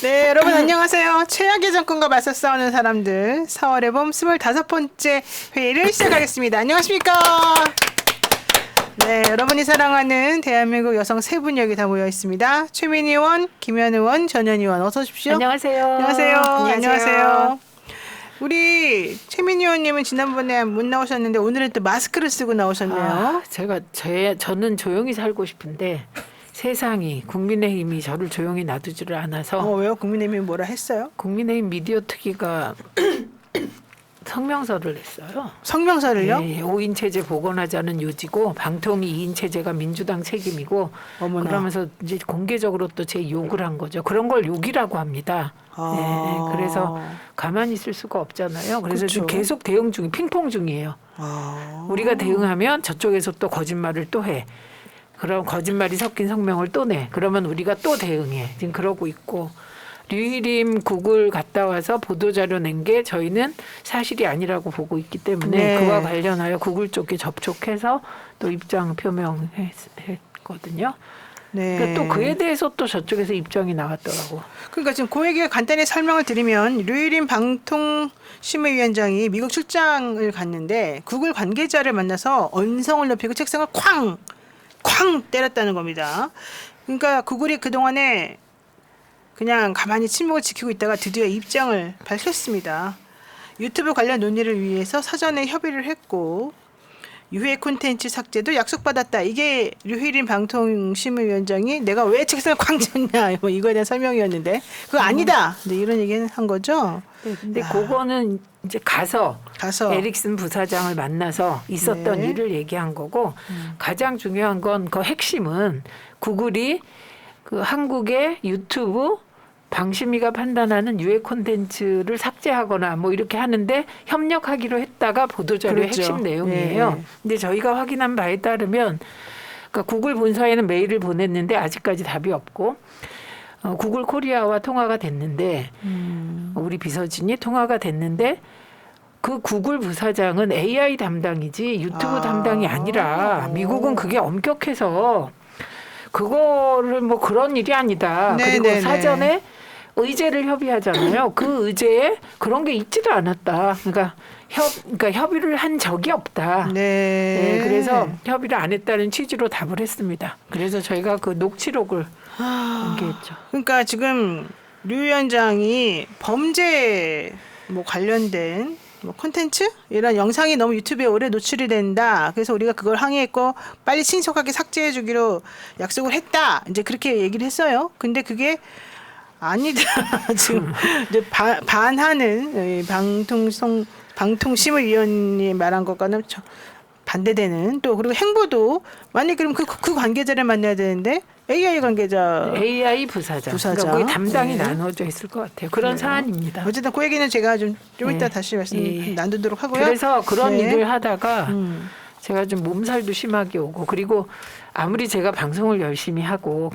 네, 여러분 안녕하세요. 최악의 정권과 맞서 싸우는 사람들 4월의 봄 25번째 회의를 시작하겠습니다. 안녕하십니까? 네, 여러분이 사랑하는 대한민국 여성 세 분 여기 다 모여 있습니다. 최민희 의원, 김현 의원, 전현 의원 어서 오십시오. 안녕하세요. 안녕하세요. 안녕하세요. 우리 최민희 의원님은 지난번에 못 나오셨는데 오늘은 또 마스크를 쓰고 나오셨네요. 저는 조용히 살고 싶은데 세상이 국민의힘이 저를 조용히 놔두지를 않아서. 왜요? 국민의힘이 뭐라 했어요? 국민의힘 미디어 특위가 성명서를 냈어요. 성명서를요? 네, 5인 체제 복원하자는 요지고 방통위 2인 체제가 민주당 책임이고. 어머나. 그러면서 이제 공개적으로 또 제 욕을 한 거죠. 그런 걸 욕이라고 합니다. 네, 그래서 가만히 있을 수가 없잖아요. 그래서 지금 계속 대응 중이 핑퐁 중이에요. 우리가 대응하면 저쪽에서 또 거짓말을 또 해. 그럼 거짓말이 섞인 성명을 또 내. 그러면 우리가 또 대응해. 지금 그러고 있고. 류일임 국을 갔다 와서 보도자료 낸 게 저희는 사실이 아니라고 보고 있기 때문에 네. 그와 관련하여 구글 쪽에 접촉해서 또 입장 표명했거든요. 네. 그러니까 또 그에 대해서 또 저쪽에서 입장이 나왔더라고. 그러니까 지금 그 얘기를 간단히 설명을 드리면 류일임 방통심의위원장이 미국 출장을 갔는데 구글 관계자를 만나서 언성을 높이고 책상을 쾅 때렸다는 겁니다. 그러니까 구글이 그동안에 그냥 가만히 침묵을 지키고 있다가 드디어 입장을 밝혔습니다. 유튜브 관련 논의를 위해서 사전에 협의를 했고 유해 콘텐츠 삭제도 약속받았다. 이게 류일임 방통심의위원장이 내가 왜 책상을 쾅 쳤냐 뭐 이거에 대한 설명이었는데 그거 아니다. 네, 이런 얘기는 한 거죠. 네, 근데 그거는 이제 가서 에릭슨 부사장을 만나서 있었던 네. 일을 얘기한 거고 가장 중요한 건 그 핵심은 구글이 그 한국의 유튜브 방심위가 판단하는 유해 콘텐츠를 삭제하거나 뭐 이렇게 하는데 협력하기로 했다가 보도자료의 그렇죠. 핵심 내용이에요. 네. 근데 저희가 확인한 바에 따르면 그러니까 구글 본사에는 메일을 보냈는데 아직까지 답이 없고 구글 코리아와 통화가 됐는데 우리 비서진이 통화가 됐는데 그 구글 부사장은 AI 담당이지 유튜브 담당이 아니라 미국은 그게 엄격해서 그거를 뭐 그런 일이 아니다. 네, 그리고 네, 사전에 네. 의제를 협의하잖아요. 그 의제에 그런 게 있지도 않았다. 그러니까 협의를 한 적이 없다. 네. 네. 그래서 협의를 안 했다는 취지로 답을 했습니다. 그래서 저희가 그 녹취록을 공개했죠. 그러니까 지금 류 위원장이 범죄 뭐 관련된 뭐 콘텐츠 이런 영상이 너무 유튜브에 오래 노출이 된다. 그래서 우리가 그걸 항의했고 빨리 신속하게 삭제해 주기로 약속을 했다. 이제 그렇게 얘기를 했어요. 근데 그게 아니다. 지금 이제 반하는 방통심의위원이 말한 것과는 반대되는 또 그리고 행보도 만약 그럼 그 관계자를 만나야 되는데 AI 관계자, AI 부사장. 그러니까 거기 담당이 네. 나눠져 있을 것 같아요. 그런 네. 사안입니다. 어쨌든 그 얘기는 제가 좀 네. 이따 다시 말씀 나누도록 하고요. 그래서 그런 네. 일을 하다가 제가 좀 몸살도 심하게 오고 그리고 아무리 제가 방송을 열심히 하고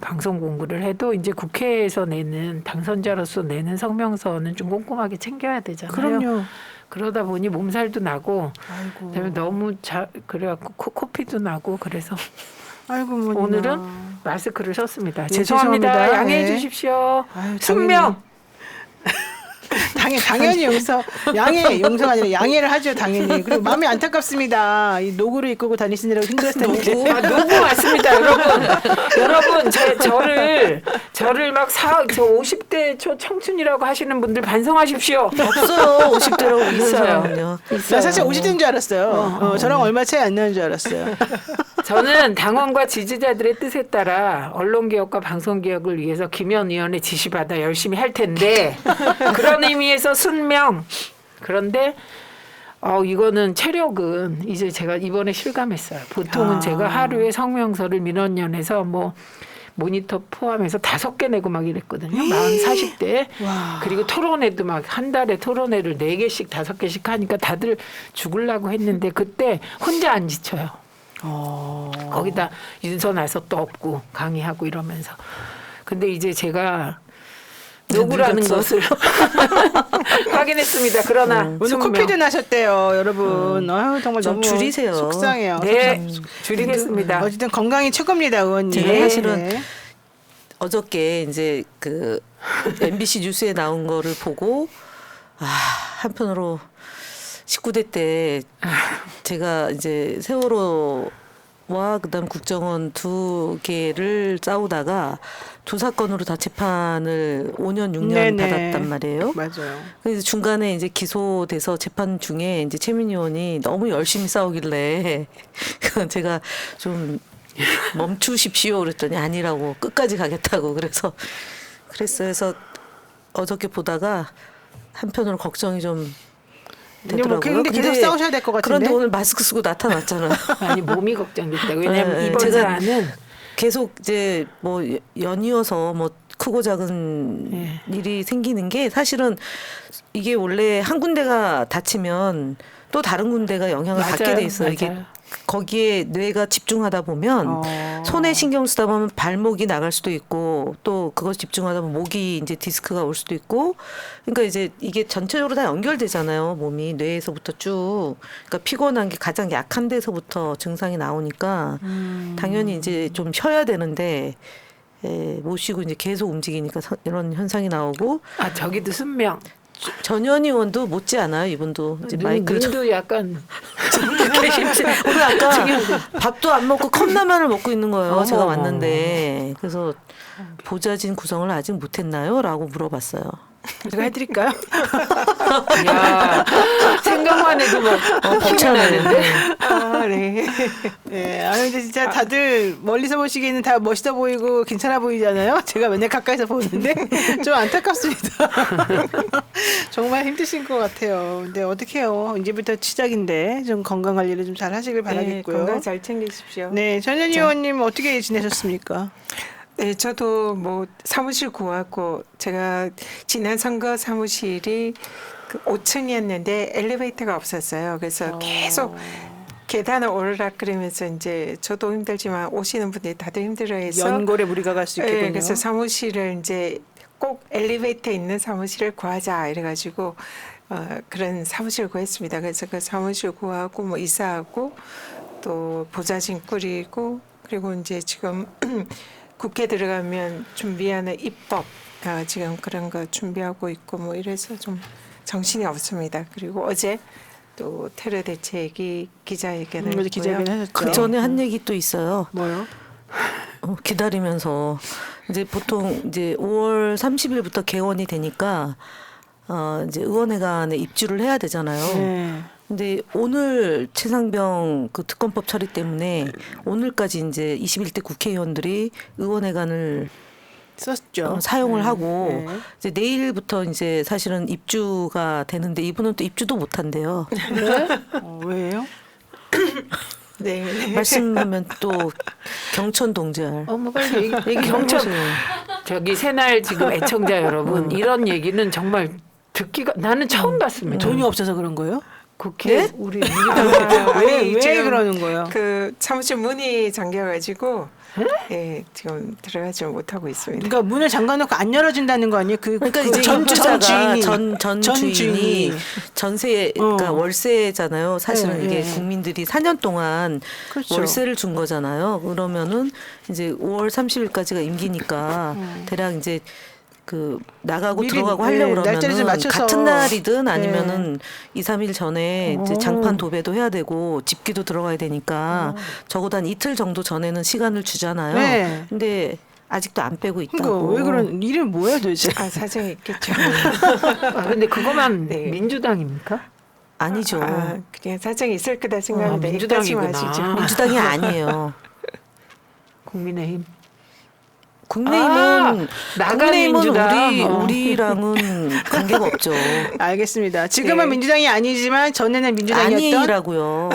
방송 공부를 해도 이제 국회에서 내는 당선자로서 내는 성명서는 좀 꼼꼼하게 챙겨야 되잖아요. 그럼요. 그러다 보니 몸살도 나고 그다음에 너무 그래갖고 코피도 나고 그래서 오늘은 마스크를 썼습니다. 죄송합니다. 양해해 네. 주십시오. 숙명. 당연히 용서가 아니라 양해를 하죠. 당연히. 그리고 마음이 안타깝습니다. 이 노구를 이끌고 다니시느라고 힘들었을 텐데. 노구 맞습니다. 여러분 저를 막 저 50대 초 청춘이라고 하시는 분들 반성하십시오. 없어요. 50대라고 있어요. 나 사실 50대인 줄 알았어요. 저랑 얼마 차이 안 나는 줄 알았어요. 저는 당원과 지지자들의 뜻에 따라 언론개혁과 방송개혁을 위해서 김현 의원의 지시받아 열심히 할 텐데 그런 의미에서 순명. 그런데 이거는 체력은 이제 제가 이번에 실감했어요. 보통은 제가 하루에 성명서를 민원연에서 뭐 모니터 포함해서 5개 내고 막 이랬거든요. 40대. 그리고 토론회도 막 한 달에 토론회를 4개씩 5개씩 하니까 다들 죽으려고 했는데 그때 혼자 안 지쳐요. 거기다 윤선아서 또 없고 강의하고 이러면서. 근데 이제 제가 누구라는 것을 확인했습니다. 그러나 오늘 코피드 나셨대요, 여러분. 아유, 정말 너무 줄이세요. 속상해요. 네, 줄이겠습니다. 어쨌든 건강이 최고입니다, 의원님. 제가 사실은 어저께 이제 그 MBC 뉴스에 나온 거를 보고 한편으로 19대 때 제가 이제 세월호와 그다음 국정원 두 개를 싸우다가 두 사건으로 다 재판을 5년 6년 네네. 받았단 말이에요. 맞아요. 그래서 중간에 이제 기소돼서 재판 중에 이제 최민희 의원이 너무 열심히 싸우길래 제가 좀 멈추십시오 그랬더니 아니라고 끝까지 가겠다고 그랬어요. 그래서 어저께 보다가 한편으로 걱정이 좀 되더라고요. 근데 계속 싸우셔야 될 것 같은데. 그런데 오늘 마스크 쓰고 나타났잖아요. 아니 몸이 걱정됐다. 왜냐하면 네, 이번 제가 사안은 계속 이제 뭐 연이어서 뭐 크고 작은 일이 생기는 게 사실은 이게 원래 한 군데가 다치면 또 다른 군데가 영향을 맞아요, 받게 돼 있어요. 이게 맞아요. 거기에 뇌가 집중하다 보면 손에 신경 쓰다 보면 발목이 나갈 수도 있고 또 그것 집중하다 보면 목이 이제 디스크가 올 수도 있고 그러니까 이제 이게 전체적으로 다 연결되잖아요. 몸이 뇌에서부터 쭉 그러니까 피곤한 게 가장 약한 데서부터 증상이 나오니까 당연히 이제 좀 쉬어야 되는데 못 쉬고 이제 계속 움직이니까 이런 현상이 나오고 저기도 순명. 전현 의원도 못지 않아요. 이분도 이제 마이크를 눈도 약간 오늘 아까 밥도 안 먹고 컵라면을 먹고 있는 거예요. 어머, 제가 어머. 왔는데 그래서 보자진 구성을 아직 못했나요? 라고 물어봤어요. 제가 해드릴까요? 야 생각만 해도 막 힘이 나는데. 네. 네. 근데 진짜 다들 멀리서 보시기에는 다 멋있어 보이고 괜찮아 보이잖아요. 제가 맨날 가까이서 보는데 좀 안타깝습니다. 정말 힘드신 것 같아요. 근데 어떡해요. 이제부터 시작인데 좀 건강 관리를 좀 잘 하시길 바라겠고요. 건강 잘 챙기십시오. 네. 전현희 의원님 어떻게 지내셨습니까? 네, 저도 뭐 사무실 구하고 제가 지난 선거 사무실이 그 5층이었는데 엘리베이터가 없었어요. 그래서 계속 계단을 오르락 그러면서 이제 저도 힘들지만 오시는 분들이 다들 힘들어해서 연골에 무리가 갈 수 있겠군요. 네, 그래서 사무실을 이제 꼭 엘리베이터 있는 사무실을 구하자 이래가지고 그런 사무실 구했습니다. 그래서 그 사무실 구하고 뭐 이사하고 또 보좌진 꾸리고 그리고 이제 지금 국회 들어가면 준비하는 입법 지금 그런 거 준비하고 있고 뭐 이래서 좀 정신이 없습니다. 그리고 어제 또 테러 대책이 기자회견을 어제 기자회견 하셨죠. 그 전에 한 얘기 또 있어요. 뭐요? 기다리면서 이제 보통 이제 5월 30일부터 개원이 되니까 이제 의원회관에 입주를 해야 되잖아요. 네. 근데 오늘 최상병 그 특검법 처리 때문에 오늘까지 이제 21대 국회의원들이 의원회관을 썼죠. 사용을 하고 네. 이제 내일부터 이제 사실은 입주가 되는데 이분은 또 입주도 못 한대요. 네? 왜요? 네. 말씀하면 또 경천 동지할. 어머 빨리 얘기 경천 저기 새날 지금 애청자 여러분 이런 얘기는 정말 듣기가 나는 처음 봤습니다. 돈이 없어서 그런 거예요? 국회 네? 우리 왜 지금 그러는 거예요? 그 사무실 문이 잠겨가지고 예, 지금 들어가지 못하고 있습니다. 그러니까 문을 잠가놓고 안 열어준다는 거 아니에요? 그러니까 그 이제 전 입주자가 주인이 전 주인이 전세 그러니까 월세잖아요. 사실은 네, 이게 네. 국민들이 4년 동안 그렇죠. 월세를 준 거잖아요. 그러면은 이제 5월 30일까지가 임기니까 대략 이제 그 나가고 미리, 들어가고 네, 하려고 날짜를 좀 그러면은 맞춰서. 같은 날이든 네. 아니면은 2, 3일 전에 이제 장판 도배도 해야 되고 집기도 들어가야 되니까 적어도 한 이틀 정도 전에는 시간을 주잖아요. 네. 근데 아직도 안 빼고 있다고. 그러니까 왜 그런 이름 뭐예요 도대체? 사정이 있겠죠. 근데 그거만 네. 민주당입니까? 아니죠. 그냥 사정이 있을 거다 생각하는데 민주당이구나. 여기까지만 하시죠. 민주당이 아니에요. 국민의힘. 국민의힘은 나간 국민의힘은 민주당. 우리랑은 관계가 없죠. 알겠습니다. 지금은 네. 민주당이 아니지만 전에는 민주당이었던 아니라고요.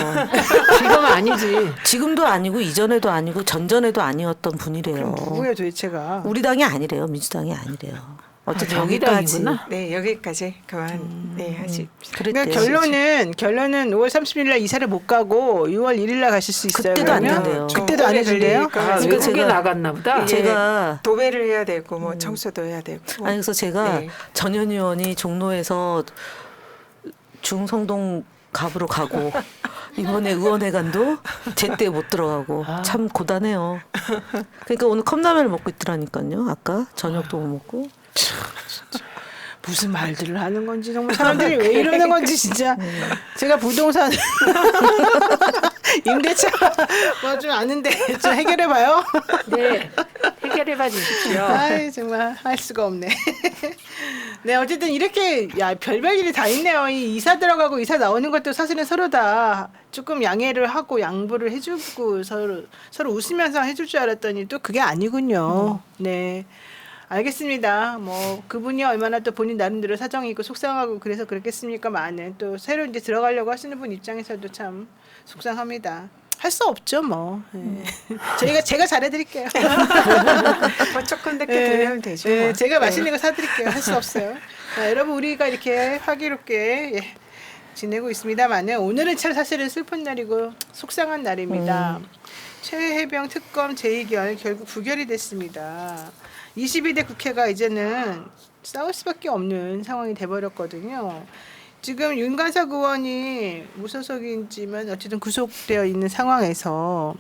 지금은 아니지. 지금도 아니고 이전에도 아니고 전전에도 아니었던 분이래요. 누구예요 도대체가? 우리 당이 아니래요. 민주당이 아니래요. 어쨌든 아, 여기까지 정의당이구나. 네, 여기까지 그만 네, 하십시오. 그러니까 그랬대요. 결론은 5월 30일 날 이사를 못 가고 6월 1일 날 가실 수 있어요. 그때도 안 그러면? 된대요. 그때도 안 해준대요? 그러니까 외국에 제가- 나갔나 보다. 제가 도배를 해야 되고 뭐 청소도 해야 되고. 아니 그래서 제가 네. 전현 의원이 종로에서 중성동 갑으로 가고 이번에 의원회관도 제때 못 들어가고 참 고단해요. 그러니까 오늘 컵라면을 먹고 있더라니까요. 아까 저녁도 못 먹고. 무슨 말들을 하는 건지 정말 사람들이 왜 이러는 건지 진짜 제가 부동산 임대차 뭐 좀 아는데 좀 해결해봐요. 네, 해결해봐 주십시오. 아이 정말 할 수가 없네. 네 어쨌든 이렇게 야 별별 일이 다 있네요. 이 이사 들어가고 이사 나오는 것도 사실은 서로 다 조금 양해를 하고 양보를 해주고 서로 웃으면서 해줄 줄 알았더니 또 그게 아니군요. 네. 알겠습니다. 뭐 그분이 얼마나 또 본인 나름대로 사정이 있고 속상하고 그래서 그랬겠습니까만은 또 새로 이제 들어가려고 하시는 분 입장에서도 참 속상합니다. 할 수 없죠 뭐. 네. 제가 잘해드릴게요. 뭐 조금 더 네. 들으면 되죠. 네, 뭐. 제가 맛있는 거 사드릴게요. 할 수 없어요. 자, 여러분 우리가 이렇게 화기롭게 지내고 있습니다만은 오늘은 참 사실은 슬픈 날이고 속상한 날입니다. 최혜병 특검 제2결 결국 부결이 됐습니다. 22대 국회가 이제는 싸울 수밖에 없는 상황이 돼버렸거든요. 지금 윤관석 의원이 무소속이지만 어쨌든 구속되어 있는 상황에서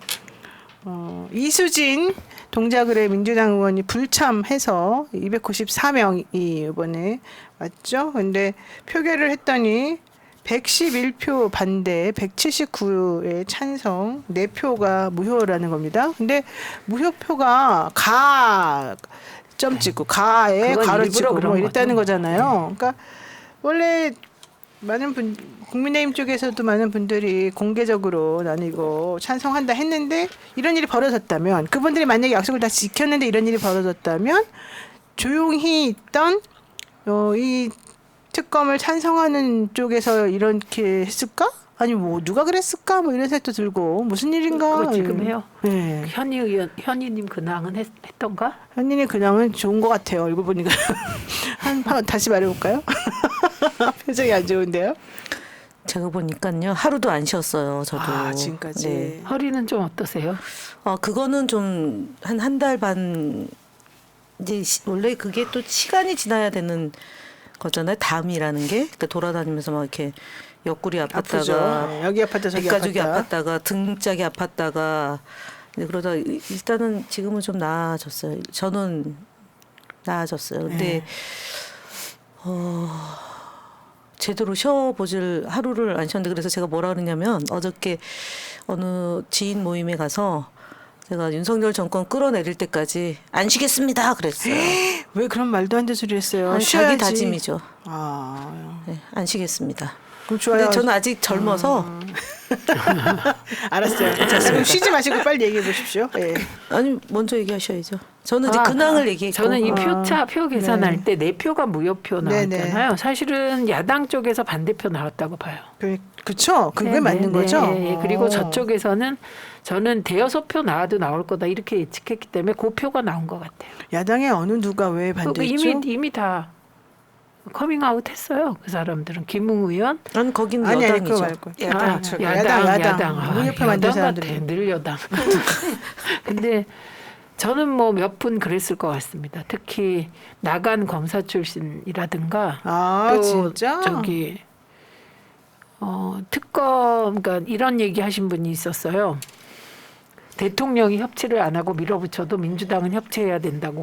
이수진 동작을의 민주당 의원이 불참해서 294명이 이번에 맞죠? 근데 표결을 했더니 111표 반대, 179의 찬성, 4표가 무효라는 겁니다. 근데 무효표가 점 찍고 가에 가로 찍고 뭐 이랬다는 거잖아요. 그러니까 원래 많은 국민의힘 쪽에서도 많은 분들이 공개적으로 나는 이거 찬성한다 했는데 이런 일이 벌어졌다면 그분들이 만약에 약속을 다 지켰는데 이런 일이 벌어졌다면 조용히 있던 이 특검을 찬성하는 쪽에서 이렇게 했을까? 아니 뭐 누가 그랬을까? 뭐 이런 생각도 들고 무슨 일인가? 그거 지금 해요. 네. 현희 의원, 현희님 근황은 했던가? 현인의 근황은 좋은 것 같아요. 얼굴 보니까 다시 말해볼까요? 표정이 안 좋은데요? 제가 보니까요 하루도 안 쉬었어요. 저도. 아 지금까지. 네. 허리는 좀 어떠세요? 그거는 좀 한 달 반 이제 원래 그게 또 시간이 지나야 되는 거잖아요. 담이라는 게 그러니까 돌아다니면서 막 이렇게 옆구리 아팠다가 네, 여기 아팠다 저기 백가죽이 아팠다. 아팠다가 등짝이 아팠다가 그러다 일단은 지금은 좀 나아졌어요. 저는 나아졌어요. 근데 네. 제대로 쉬어보질 하루를 안 쉬었는데 그래서 제가 뭐라 그러냐면 어저께 어느 지인 모임에 가서 제가 윤석열 정권 끌어내릴 때까지 안 쉬겠습니다 그랬어요. 왜 그런 말도 안 되는 소리 했어요? 아니, 쉬어야지. 자기 다짐이죠. 네, 안 쉬겠습니다. 그럼 좋아요. 근데 저는 아직 젊어서 알았어요. 자, 그럼 쉬지 마시고 빨리 얘기해 보십시오. 네. 아니 먼저 얘기하셔야죠. 저는 이제 근황을 얘기했고 저는 이 표 계산할 때 4표가 무효표 네네. 나왔잖아요. 사실은 야당 쪽에서 반대표 나왔다고 봐요. 그렇죠. 그게 네, 맞는 네, 거죠. 네. 그리고 저쪽에서는 저는 대여섯 표 나와도 나올 거다 이렇게 예측했기 때문에 그 표가 나온 것 같아요. 야당의 어느 누가 왜 반대했죠? 이미 다 커밍아웃 했어요. 그 사람들은 김웅 의원. 난 거긴 아니 그거 여당이죠. 말고. 야당. 무효표 만든 여당 사람들이. 같아. 늘 여당. 근데 저는 뭐 몇 분 그랬을 것 같습니다. 특히 나간 검사 출신이라든가 아 또 진짜? 저기 특검 그러니까 이런 얘기 하신 분이 있었어요. 대통령이 협치를 안 하고 밀어붙여도 민주당은 협치해야 된다고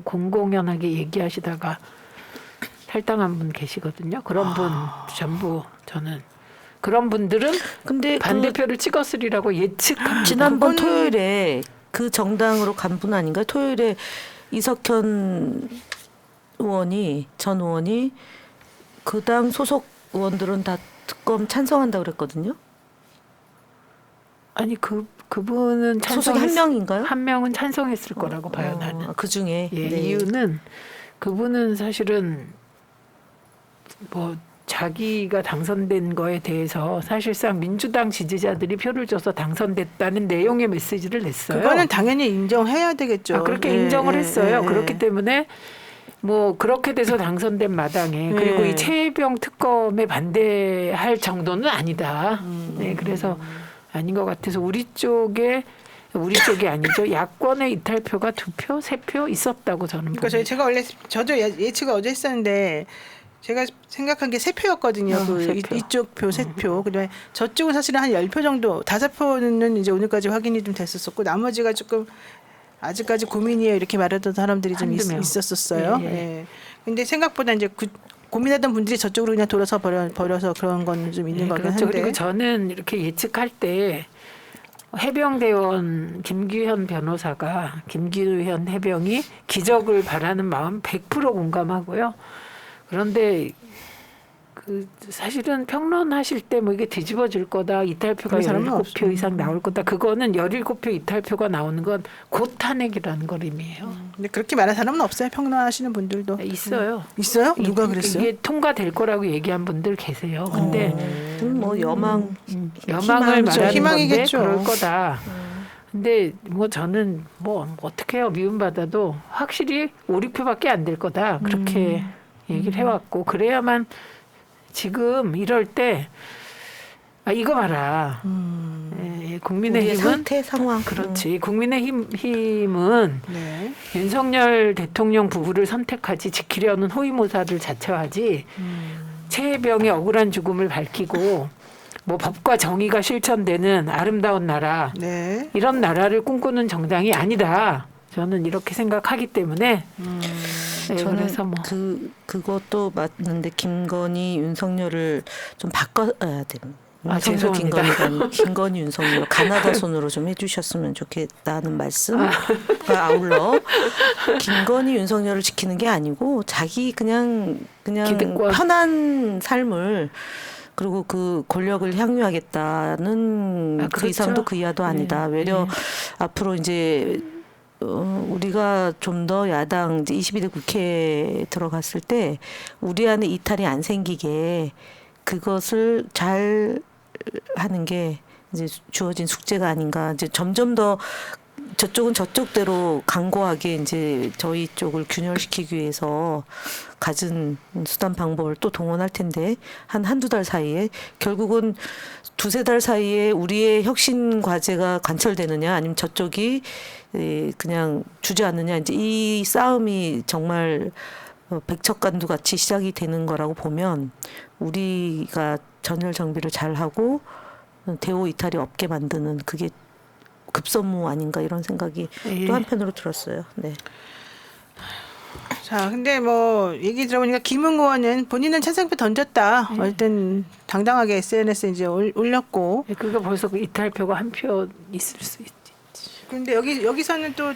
공공연하게 얘기하시다가 탈당한 분 계시거든요. 그런 분 전부 저는 그런 분들은 근데 반대표를 찍었으리라고 예측합니다. 지난번 토요일에 그 정당으로 간 분 아닌가요? 토요일에 이석현 전 의원이 그 당 소속 의원들은 다 특검 찬성한다고 그랬거든요. 아니 그분은 소속이 한 명인가요? 한 명은 찬성했을 거라고 봐요. 나는. 그 중에 예, 네. 이유는 그분은 사실은 뭐 자기가 당선된 거에 대해서 사실상 민주당 지지자들이 표를 줘서 당선됐다는 내용의 메시지를 냈어요. 그거는 당연히 인정해야 되겠죠. 그렇게 예, 인정을 예, 했어요. 예, 그렇기 때문에 뭐 그렇게 돼서 당선된 마당에 그리고 이 최혜병 특검에 반대할 정도는 아니다. 네, 그래서 아닌 것 같아서 우리 쪽이 아니죠. 야권의 이탈표가 2표, 3표 있었다고 저는 봅니다. 그러니까 제가 원래 저도 예측을 어제 했었는데 제가 생각한 게 3표였거든요. 세 표. 이쪽 표 3표. 그다음에 저쪽은 사실은 한 10표 정도, 5표는 이제 오늘까지 확인이 좀 됐었었고 나머지가 조금 아직까지 고민이에요. 이렇게 말하던 사람들이 좀 한두 명. 있었었어요. 예, 예. 예. 근데 생각보다 이제 고민하던 분들이 저쪽으로 그냥 돌아서 버려서 그런 건 좀 있는 네, 거긴 그렇죠. 한데. 그리고 저는 이렇게 예측할 때 해병대원 김규현 변호사가 김규현 해병이 기적을 바라는 마음 100% 공감하고요. 그런데 그 사실은 평론하실 때 뭐 이게 뒤집어질 거다. 이탈표가 그런 사람은 17표 이상 나올 거다. 그거는 17표 이탈표가 나오는 건 곧 탄핵이라는 걸 의미해요. 근데 그렇게 말하는 사람은 없어요. 평론하시는 분들도. 있어요. 있어요? 누가 그랬어요? 이게 통과될 거라고 얘기한 분들 계세요. 근데 뭐 여망, 여망을 말하는 희망이겠죠. 건데 그럴 거다. 근데 뭐 저는 뭐 어떻게 해요. 미움받아도 확실히 5, 6표밖에 안 될 거다. 그렇게 얘기를 해왔고 그래야만 지금 이럴 때 이거 봐라. 우리의 국민의힘은 상태 상황. 그렇지. 국민의힘은 네. 윤석열 대통령 부부를 선택하지 지키려는 호위무사를 자처하지 최혜병의 억울한 죽음을 밝히고 뭐 법과 정의가 실천되는 아름다운 나라 네. 이런 나라를 꿈꾸는 정당이 아니다. 저는 이렇게 생각하기 때문에 네, 저는 그래서 뭐 그것도 맞는데 김건희 윤석열을 좀 바꿔야 됩니다. 윤석열 죄송합니다. 김건희 윤석열 가나다 손으로 좀 해주셨으면 좋겠다는 말씀과 아울러 김건희 윤석열을 지키는 게 아니고 자기 그냥 기득권. 편한 삶을 그리고 그 권력을 향유하겠다는 그 그렇죠. 이상도 그 이하도 아니다. 외려 앞으로 이제 우리가 좀 더 야당 이제 22대 국회에 들어갔을 때 우리 안에 이탈이 안 생기게 그것을 잘 하는 게 이제 주어진 숙제가 아닌가. 이제 점점 더 저쪽은 저쪽대로 강고하게 이제 저희 쪽을 균열시키기 위해서 갖은 수단 방법을 또 동원할 텐데 한두 달 사이에 결국은 2-3달 사이에 우리의 혁신 과제가 관철되느냐 아니면 저쪽이 그냥 주저앉느냐 이제 이 싸움이 정말 백척간두 같이 시작이 되는 거라고 보면 우리가 전열 정비를 잘 하고 대오 이탈이 없게 만드는 그게 급선무 아닌가 이런 생각이 또 한편으로 들었어요. 네. 자, 근데 뭐 얘기 들어보니까 김웅 의원은 본인은 찬성표 던졌다. 어쨌든 당당하게 SNS에 이제 올렸고. 그러니까 벌써 그 이탈표가 한 표 있을 수 있지. 근데 여기서는 또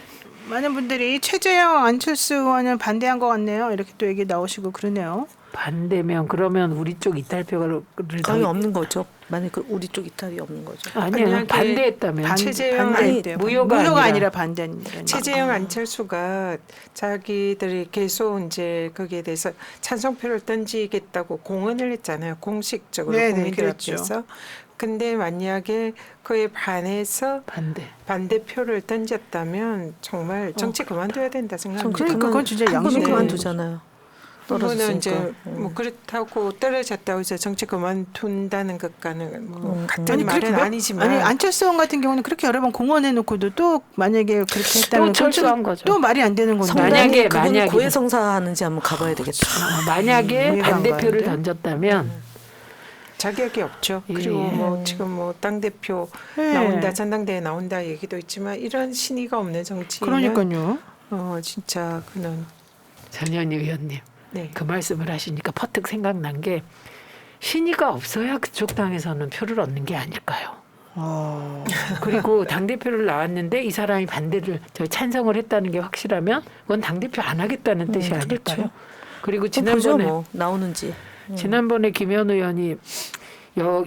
많은 분들이 최재형, 안철수 의원은 반대한 것 같네요. 이렇게 또 얘기 나오시고 그러네요. 반대면 그러면 우리 쪽 이탈표를 거의 없는 거죠. 만약 우리 쪽 이탈이 없는 거죠. 아니요 만약에 반대했다면 최재형 무효가 무효가 아니라 아니라 반대입니다. 최재형 안철수가 자기들이 계속 이제 거기에 대해서 찬성표를 던지겠다고 공언을 했잖아요. 공식적으로 네네, 국민들 그랬죠. 앞에서. 근데 만약에 그에 반해서 반대표를 던졌다면 정말 정치 그만둬야 된다 생각합니다. 그러니까 그건 진짜 한 번은 양심의 그만두잖아요. 그거는 이제 떨어졌으니까. 뭐 그렇다고 떨어졌다고 해서 정치 그만둔다는 것과는 뭐 같은 아니, 말은 그렇게 아니지만 아니 안철수 의원 같은 경우는 그렇게 여러 번 공언해놓고도 또 만약에 그렇게 했다면 또 철수한 거죠. 또 말이 안 되는 건데. 만약에 그분은 고해성사하는지 한번 가봐야 되겠다. 만약에 이해가 안 반대표를 가는데? 던졌다면 자격이 없죠. 예. 그리고 뭐 지금 뭐 당대표 예. 나온다, 전당대회 나온다 얘기도 있지만 이런 신의가 없는 정치는 그러니까요. 진짜 그는 전현희 의원님 네. 그 말씀을 하시니까 퍼뜩 생각난 게 신의가 없어야 그쪽 당에서는 표를 얻는 게 아닐까요? 그리고 당대표를 나왔는데 이 사람이 반대를 찬성을 했다는 게 확실하면 그건 당대표 안 하겠다는 뜻이 아닐까요? 그렇죠. 그리고 보죠 지난번에 뭐 나오는지. 지난번에 김현 의원이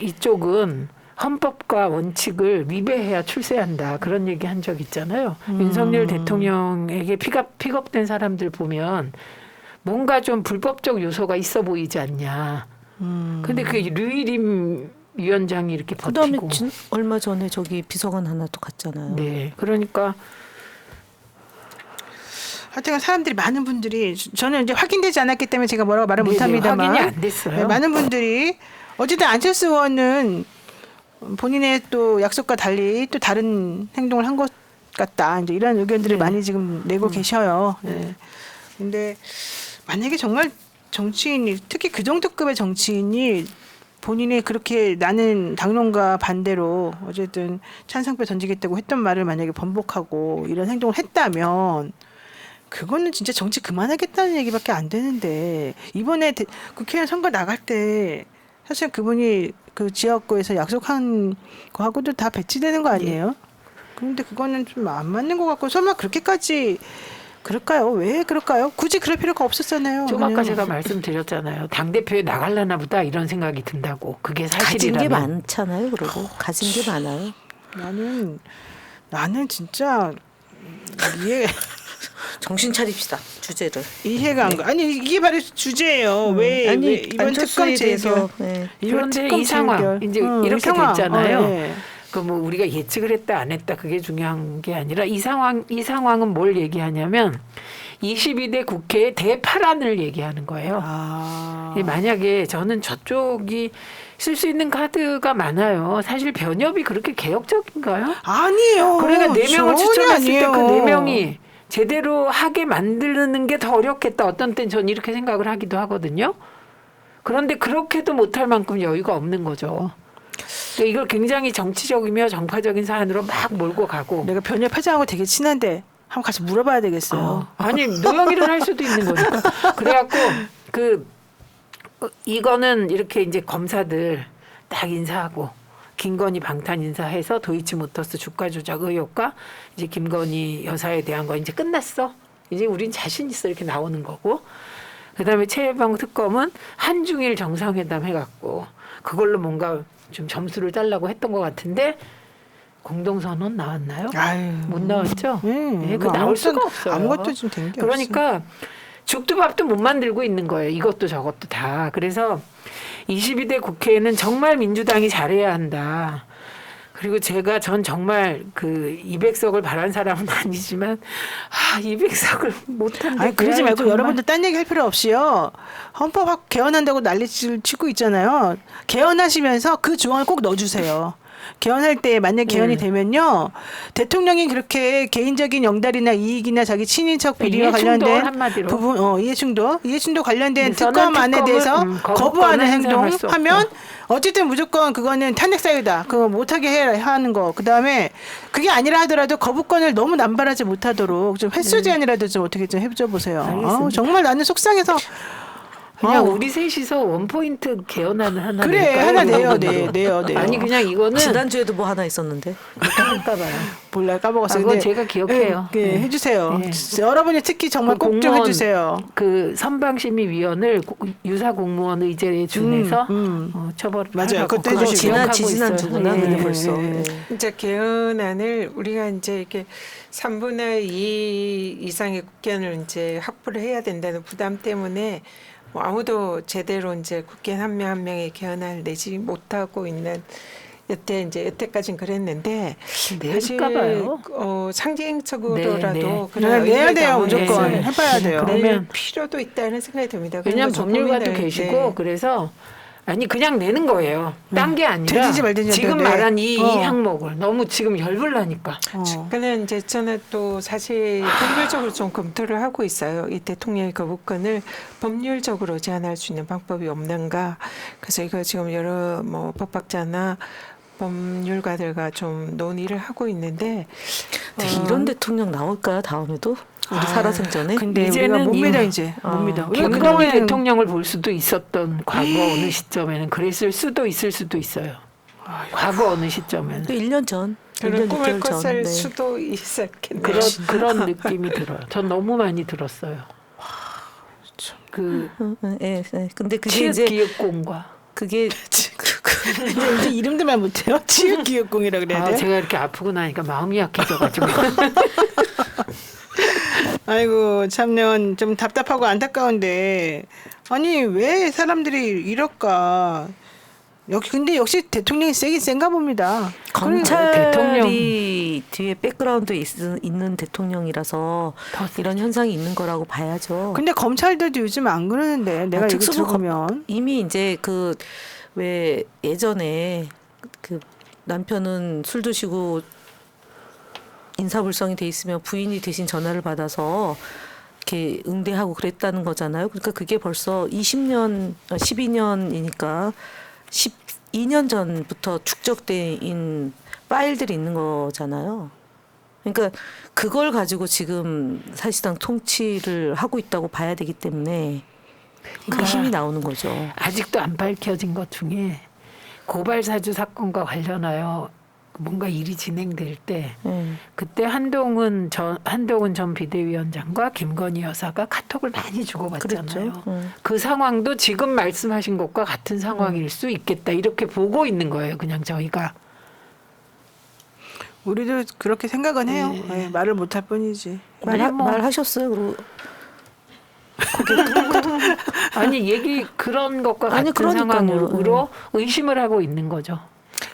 이쪽은 헌법과 원칙을 위배해야 출세한다 그런 얘기 한 적 있잖아요. 윤석열 대통령에게 픽업된 사람들 보면 뭔가 좀 불법적 요소가 있어 보이지 않냐. 근데 그게 류일임 위원장이 이렇게 그다음에 버티고. 얼마 전에 저기 비서관 하나 또 갔잖아요. 네, 그러니까 하여튼 사람들이 많은 분들이 저는 이제 확인되지 않았기 때문에 제가 뭐라고 말을 네네, 못합니다만 확인이 안 됐어요. 네, 많은 분들이 어쨌든 안철수 의원은 본인의 또 약속과 달리 또 다른 행동을 한 것 같다. 이제 이런 의견들을 많이 지금 내고 계셔요. 네. 근데 만약에 정말 정치인이 특히 그 정도급의 정치인이 본인이 그렇게 나는 당론과 반대로 어쨌든 찬성표 던지겠다고 했던 말을 만약에 번복하고 이런 행동을 했다면 그거는 진짜 정치 그만하겠다는 얘기밖에 안 되는데 이번에 국회의원 선거 나갈 때 사실 그분이 그 지역구에서 약속한 거하고도 다 배치되는 거 아니에요? 그런데 그거는 좀 안 맞는 것 같고 설마 그렇게까지 그럴까요? 왜 그럴까요? 굳이 그럴 필요가 없었잖아요. 좀 아까 그냥. 제가 말씀드렸잖아요. 당대표에 나갈라나 보다 이런 생각이 든다고. 그게 가진 사실이라면. 게 많잖아요. 그리고 가진 게 많아요. 나는 진짜 이해 정신 차립시다. 주제를. 이해가 안 가. 아니 이게 바로 주제예요. 왜 이번 특검 대해서 그런데 이 상황 이제 이렇게 이 상황. 됐잖아요. 네. 그 뭐 우리가 예측을 했다 안 했다 그게 중요한 게 아니라 이 상황은 뭘 얘기하냐면 22대 국회의 대파란을 얘기하는 거예요. 만약에 저는 저쪽이 쓸 수 있는 카드가 많아요. 사실 변협이 그렇게 개혁적인가요? 아니에요. 그러니까 4명을 추천했을 때 아니에요. 그 4명이 제대로 하게 만드는 게 더 어렵겠다. 어떤 때는 전 이렇게 생각을 하기도 하거든요. 그런데 그렇게도 못할 만큼 여유가 없는 거죠. 그러니까 이걸 굉장히 정치적이며 정파적인 사안으로 막 몰고 가고. 내가 변협 회장하고 되게 친한데 한번 같이 물어봐야 되겠어요. 아니 노영이를 할 수도 있는 거니까. 그래갖고 이거는 이렇게 이제 검사들 딱 인사하고 김건희 방탄 인사해서 도이치모터스 주가 조작 의혹과 이제 김건희 여사에 대한 거 이제 끝났어. 이제 우린 자신 있어 이렇게 나오는 거고. 그다음에 최혜방 특검은 한중일 정상회담 해갖고 그걸로 뭔가 좀 점수를 달라고 했던 것 같은데 공동선언 나왔나요? 아유. 못 나왔죠? 네, 그 뭐 나올 수가 없어요. 아무것도 좀 된 게 그러니까 죽도 밥도 못 만들고 있는 거예요. 이것도 저것도 다. 그래서 22대 국회에는 정말 민주당이 잘해야 한다. 그리고 전 정말 그 200석을 바란 사람은 아니지만 200석을 못한다. 아니 그러지 말고 여러분들 딴 얘기 할 필요 없이요. 헌법 개헌한다고 난리를 치고 있잖아요. 개헌하시면서 그 조항을 꼭 넣어주세요. 개헌할 때 만약 개헌이 되면요. 대통령이 그렇게 개인적인 영달이나 이익이나 자기 친인척 비리와 관련된 부분 이해충돌 관련된 특검안에 대해서 거부하는 행동하면 어쨌든 무조건 그거는 탄핵 사유다. 그거 못하게 해야 하는 거. 그다음에 그게 아니라 하더라도 거부권을 너무 남발하지 못하도록 좀 횟수 제한이라도 좀 어떻게 좀 해줘 보세요. 정말 나는 속상해서 그냥 우리 셋이서 원포인트 개헌안을 하나 그래 낼까요? 하나 내요. 아니 그냥 이거는 지난주에도 뭐 하나 있었는데 할까 봐요. 몰라요. 까먹었어요. 그건 제가 기억해요. 네, 해주세요. 여러분이 특히 정말 꼭 좀 해주세요. 그 선방심의위원을 유사 공무원 의제에 준해서 처벌을 맞아요. 그것도 해주시고 지난주구나. 벌써. 이제 개헌안을 우리가 이제 이렇게 3분의 2 이상의 국회의원을 이제 확보를 해야 된다는 부담 때문에 뭐 아무도 제대로 이제 국회의원 한 명 한 명의 개헌안을 내지 못하고 있는 여태까지는 그랬는데 사실 상징적으로라도 내야 돼요. 무조건 해봐야 돼요. 그러면 필요도 있다는 생각이 듭니다. 왜냐하면 법률가도 계시고 그래서 아니 그냥 내는 거예요. 딴 게 아니라 지금 말한 이 항목을 너무 지금 열불나니까. 그는 이제 저는 또 사실 법률적으로 좀 검토를 하고 있어요. 이 대통령의 거부권을 법률적으로 제한할 수 있는 방법이 없는가. 그래서 이거 지금 여러 뭐 법학자나 법률가들과 좀 논의를 하고 있는데 이런 대통령 나올까요? 다음에도? 우리 살아생전에? 근데 이제는 못 믿어 이제. 못 믿어. 김건희 대통령을 볼 수도 있었던 과거 어느 시점에는 그랬을 수도 있을 수도 있어요. 과거 어느 시점에는. 1년 전. 그런 꿈을 꿨을 수도 있었겠네요. 그런 느낌이 들어요. 전 너무 많이 들었어요. 근데 그게 치읓 이제 기획공과 그게 이제 이름들만 못해요. 치읓기획공이라 그래야 돼요. 제가 이렇게 아프고 나니까 마음이 약해져가지고. 아이고 참년 좀 답답하고 안타까운데 아니 왜 사람들이 이럴까? 근데 역시 대통령이 세긴 센가 봅니다. 검찰이 뒤에 백그라운드에 있는 대통령이라서 이런 현상이 있는 거라고 봐야죠. 근데 검찰들도 요즘 안 그러는데 내가 이거 들어보면 이미 이제 왜 예전에 그 남편은 술 드시고 인사불성이 돼 있으면 부인이 대신 전화를 받아서 이렇게 응대하고 그랬다는 거잖아요. 그러니까 그게 벌써 20년, 12년이니까 12년 전부터 축적된 파일들이 있는 거잖아요. 그러니까 그걸 가지고 지금 사실상 통치를 하고 있다고 봐야 되기 때문에 그 힘이 나오는 거죠. 아직도 안 밝혀진 것 중에 고발사주 사건과 관련하여 뭔가 일이 진행될 때 그때 한동훈 전 비대위원장과 김건희 여사가 카톡을 많이 주고받잖아요. 그랬죠. 그 상황도 지금 말씀하신 것과 같은 상황일 수 있겠다. 이렇게 보고 있는 거예요. 그냥 저희가. 우리도 그렇게 생각은 해요. 네, 말을 못할 뿐이지. 말하셨어요? 그리고 아니 얘기 그런 것과 같은 그러니까요. 상황으로 의심을 하고 있는 거죠.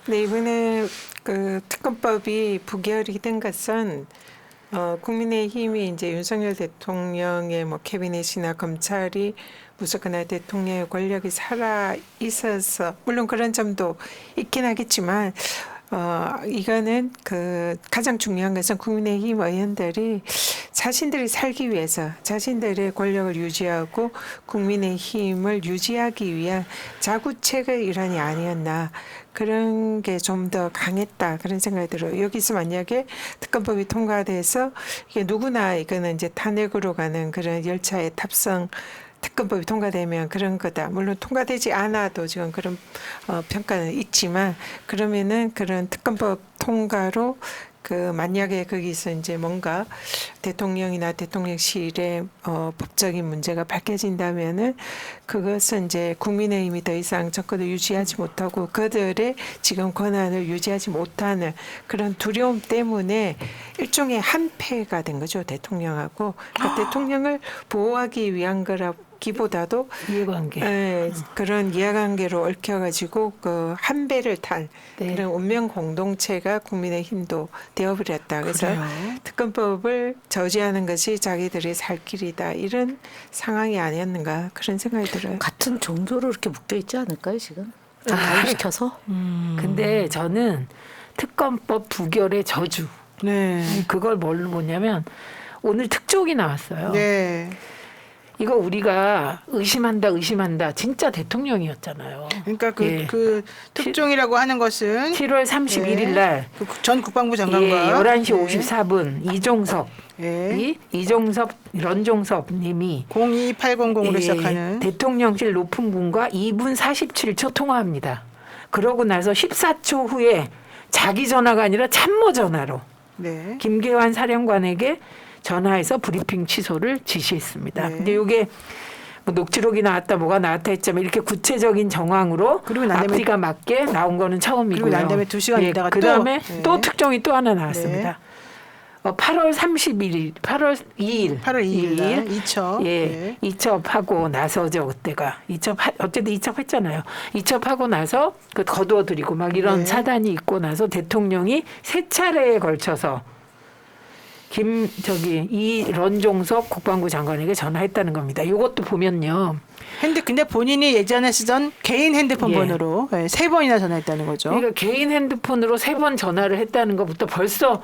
네, 이번에 그 특검법이 부결이 된 것은 국민의힘이 이제 윤석열 대통령의 뭐 캐비넷이나 검찰이 무조건 대통령의 권력이 살아 있어서 물론 그런 점도 있긴 하겠지만 이거는 그 가장 중요한 것은 국민의힘 의원들이 자신들이 살기 위해서 자신들의 권력을 유지하고 국민의힘을 유지하기 위한 자구책의 일환이 아니었나. 그런 게 좀 더 강했다 그런 생각이 들어요. 여기서 만약에 특검법이 통과돼서 이게 누구나 이거는 이제 탄핵으로 가는 그런 열차의 탑승 특검법이 통과되면 그런 거다. 물론 통과되지 않아도 지금 그런 평가는 있지만 그러면은 그런 특검법 통과로 그 만약에 거기서 이제 뭔가 대통령이나 대통령실의 법적인 문제가 밝혀진다면은 그것은 이제 국민의힘이 더 이상 정권을 유지하지 못하고 그들의 지금 권한을 유지하지 못하는 그런 두려움 때문에 일종의 한패가 된 거죠. 대통령하고. 그러니까 대통령을 보호하기 위한 거라기보다도 이해관계. 그런 이해관계로 얽혀가지고 그 한 배를 탄 그런 운명 공동체가 국민의힘도 되어버렸다. 그래서 그래요. 특검법을 저지하는 것이 자기들의 살 길이다. 이런 상황이 아니었는가 그런 생각이 들어요. 같은 종교로 이렇게 묶여 있지 않을까요 지금? 다 가입시켜서? 근데 저는 특검법 부결의 저주. 네. 그걸 뭘로 보냐면 오늘 특종이 나왔어요. 네. 이거 우리가 의심한다. 진짜 대통령이었잖아요. 그러니까 예. 그 특종이라고 하는 것은 7월 31일 날 전 국방부 장관과 11시 54분 이종섭 런종섭 님이 02800으로 시작하는 대통령실 높은 분과 2분 47초 통화합니다. 그러고 나서 14초 후에 자기 전화가 아니라 참모 전화로 네. 김계환 사령관에게 전화해서 브리핑 취소를 지시했습니다. 네. 근데 이게 뭐 녹취록이 나왔다 뭐가 나왔다 했지만 이렇게 구체적인 정황으로 그리고 난 다음에 앞뒤가 맞게 나온 거는 처음이고요. 그리고 난 다음에 2시간 있다가 그다음에 또, 또 특종이 또 하나 나왔습니다. 8월 2일 날 이첩. 네. 이첩하고 나서죠. 그때가 어쨌든 이첩했잖아요. 이첩하고 나서 그 거두어드리고 막 이런 사단이 있고 나서 대통령이 3차례에 걸쳐서 이 런종섭 국방부 장관에게 전화했다는 겁니다. 이것도 보면요. 근데 본인이 예전에 쓰던 개인 핸드폰 번호로 3번이나 전화했다는 거죠. 그러니까 개인 핸드폰으로 3번 전화를 했다는 것부터 벌써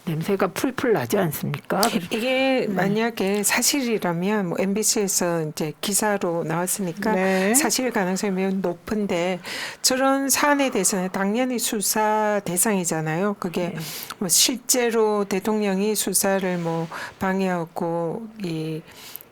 냄새가 풀풀 나지 않습니까? 이게 만약에 사실이라면 뭐 MBC에서 이제 기사로 나왔으니까 사실 가능성이 매우 높은데 저런 사안에 대해서는 당연히 수사 대상이잖아요. 그게 뭐 실제로 대통령이 수사를 뭐 방해하고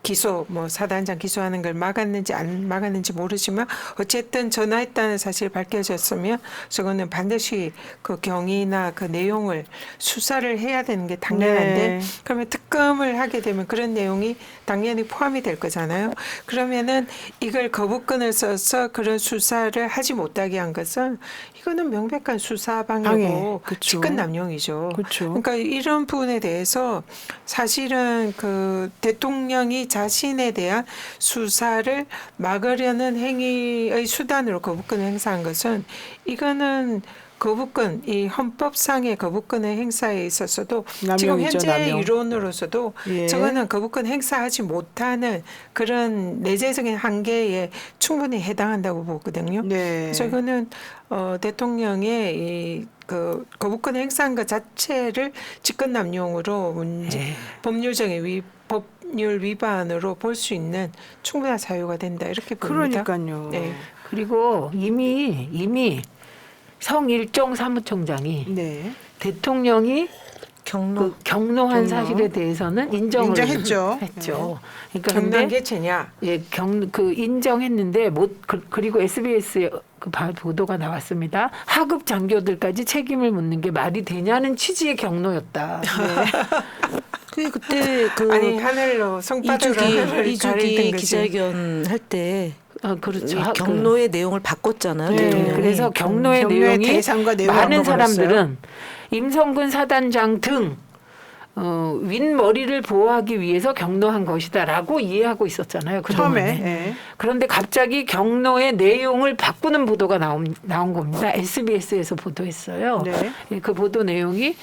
기소 뭐 사단장 기소하는 걸 막았는지 안 막았는지 모르지만 어쨌든 전화했다는 사실이 밝혀졌으면 저거는 반드시 그 경위나 그 내용을 수사를 해야 되는 게 당연한데 그러면 특검을 하게 되면 그런 내용이 당연히 포함이 될 거잖아요. 그러면은 이걸 거부권을 써서 그런 수사를 하지 못하게 한 것은 이거는 명백한 수사 방해고 직권 남용이죠. 그러니까 이런 부분에 대해서 사실은 그 대통령이 자신에 대한 수사를 막으려는 행위의 수단으로 거부권을 행사한 것은 이거는 거부권, 이 헌법상의 거부권의 행사에 있어서도 지금 현재 이론으로서도 저거는 거부권 행사하지 못하는 그런 내재적인 한계에 충분히 해당한다고 보거든요. 그래서 이거는 대통령의 거부권 행사한 것 자체를 직권남용으로 법률 위반으로 볼 수 있는 충분한 사유가 된다 이렇게 봅니다. 그러니까요. 네. 그리고 이미 성일종 사무총장이 네. 대통령이 경로한 사실에 대해서는 인정했죠. 했죠. 그러니까 경로한 근데 게 죄냐? 예, 인정했는데 그리고 SBS에 그 보도가 나왔습니다. 하급 장교들까지 책임을 묻는 게 말이 되냐는 취지의 경로였다. 그때 아니 하늘로 손바닥으로 하늘을 이주기 가리던 거지. 기자회견 할 때 그렇죠. 경로의 내용을 바꿨잖아요. 네. 대통령이. 그래서 경로의 경로의 내용이 대상과 내용을 많은 바꿔버렸어요. 사람들은 임성근 사단장 등 윗머리를 보호하기 위해서 경로한 것이다라고 이해하고 있었잖아요. 그동안에. 처음에. 네. 그런데 갑자기 경로의 내용을 바꾸는 보도가 나온 겁니다. SBS에서 보도했어요. 네. 예, 그 보도 내용이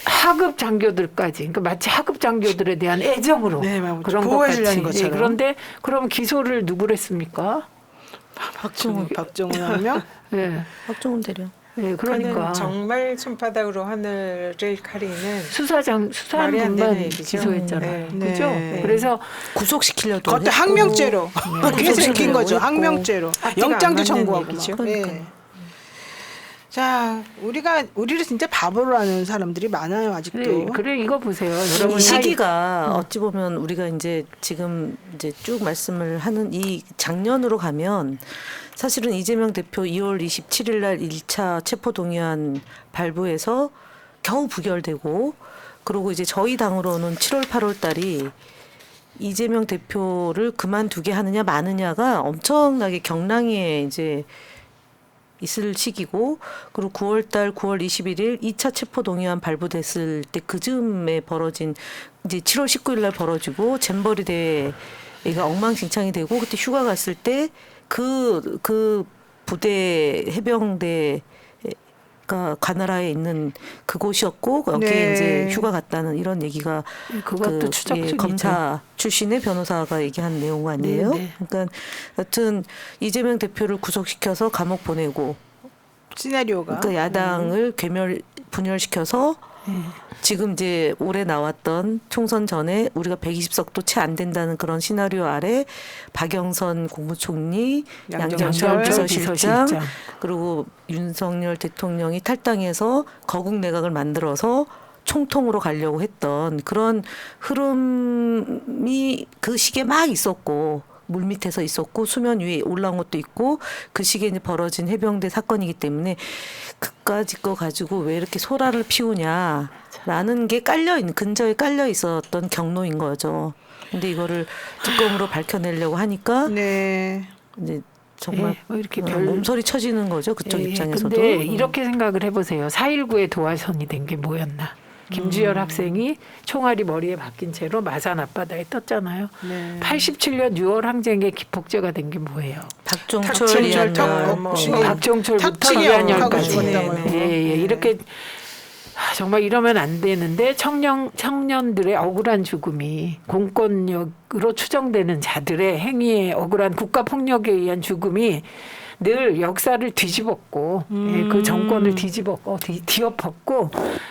하급 장교들까지, 그러니까 마치 하급 장교들에 대한 애정으로 네, 막 그런 것 보호해주려는 같이. 예, 것처럼. 그런데 그럼 기소를 누구를 했습니까? 박정훈 하면 예, 박정훈 대령. 예, 그러니까 그는 정말 손바닥으로 하늘을 가리는 수사한 말이 안 되는 분만 얘기죠. 기소했잖아요. 네. 그죠? 네. 그래서 구속시키려도 그것도 했고. 항명죄로 그래서 읽힌 거죠. 했고. 항명죄로 앞뒤가 안 영장도 맞는 청구하고 얘기죠. 막. 그러니까요. 네. 우리를 진짜 바보로 하는 사람들이 많아요 아직도. 그래 이거 보세요. 이 여러분 시기가 어찌 보면 우리가 이제 지금 이제 쭉 말씀을 하는 이 작년으로 가면 사실은 이재명 대표 2월 27일 날 1차 체포동의안 발부해서 겨우 부결되고 그리고 이제 저희 당으로는 7월 8월 달이 이재명 대표를 그만두게 하느냐 마느냐가 엄청나게 경랑에 이제 있을 시기고 그리고 9월달 9월 21일 2차 체포동의안 발부됐을 때 그즈음에 벌어진 이제 7월 19일 날 벌어지고 잼버리 대회가 엉망진창이 되고 그때 휴가 갔을 때 그 부대 해병대가 관할하에 있는 그곳이었고 거기에 네. 이제 휴가 갔다는 이런 얘기가 그것도 추적중이죠. 검사 출신의 변호사가 얘기한 내용 아니에요? 네, 네. 그러니까 여튼 이재명 대표를 구속시켜서 감옥 보내고 시나리오가. 그러니까 야당을 분열시켜서 지금 이제 올해 나왔던 총선 전에 우리가 120석도 채 안 된다는 그런 시나리오 아래 박영선 국무총리, 양정철 비서실장 그리고 윤석열 대통령이 탈당해서 거국 내각을 만들어서 총통으로 가려고 했던 그런 흐름이 그 시기에 막 있었고 물밑에서 있었고 수면 위에 올라온 것도 있고 그 시기에 이제 벌어진 해병대 사건이기 때문에 그까짓 거 가지고 왜 이렇게 소라를 피우냐라는 게 근저에 깔려 있었던 경로인 거죠. 근데 이거를 특검으로 밝혀내려고 하니까 네. 이제 정말 뭐 이렇게 몸소리 쳐지는 거죠. 그쪽 입장에서도. 근데 이렇게 생각을 해보세요. 4.19의 도화선이 된 게 뭐였나? 김주열 학생이 총알이 머리에 박힌 채로 마산 앞바다에 떴잖아요. 네. 87년 6월 항쟁의 기폭제가 된 게 뭐예요? 박종철 이한열 박종철부터 탁치기 이한열까지. 하고 싶다고요. 예, 이렇게 정말 이러면 안 되는데 청년들의 억울한 죽음이 공권력으로 추정되는 자들의 행위에 억울한 국가폭력에 의한 죽음이 늘 역사를 뒤집었고 그 정권을 뒤엎었고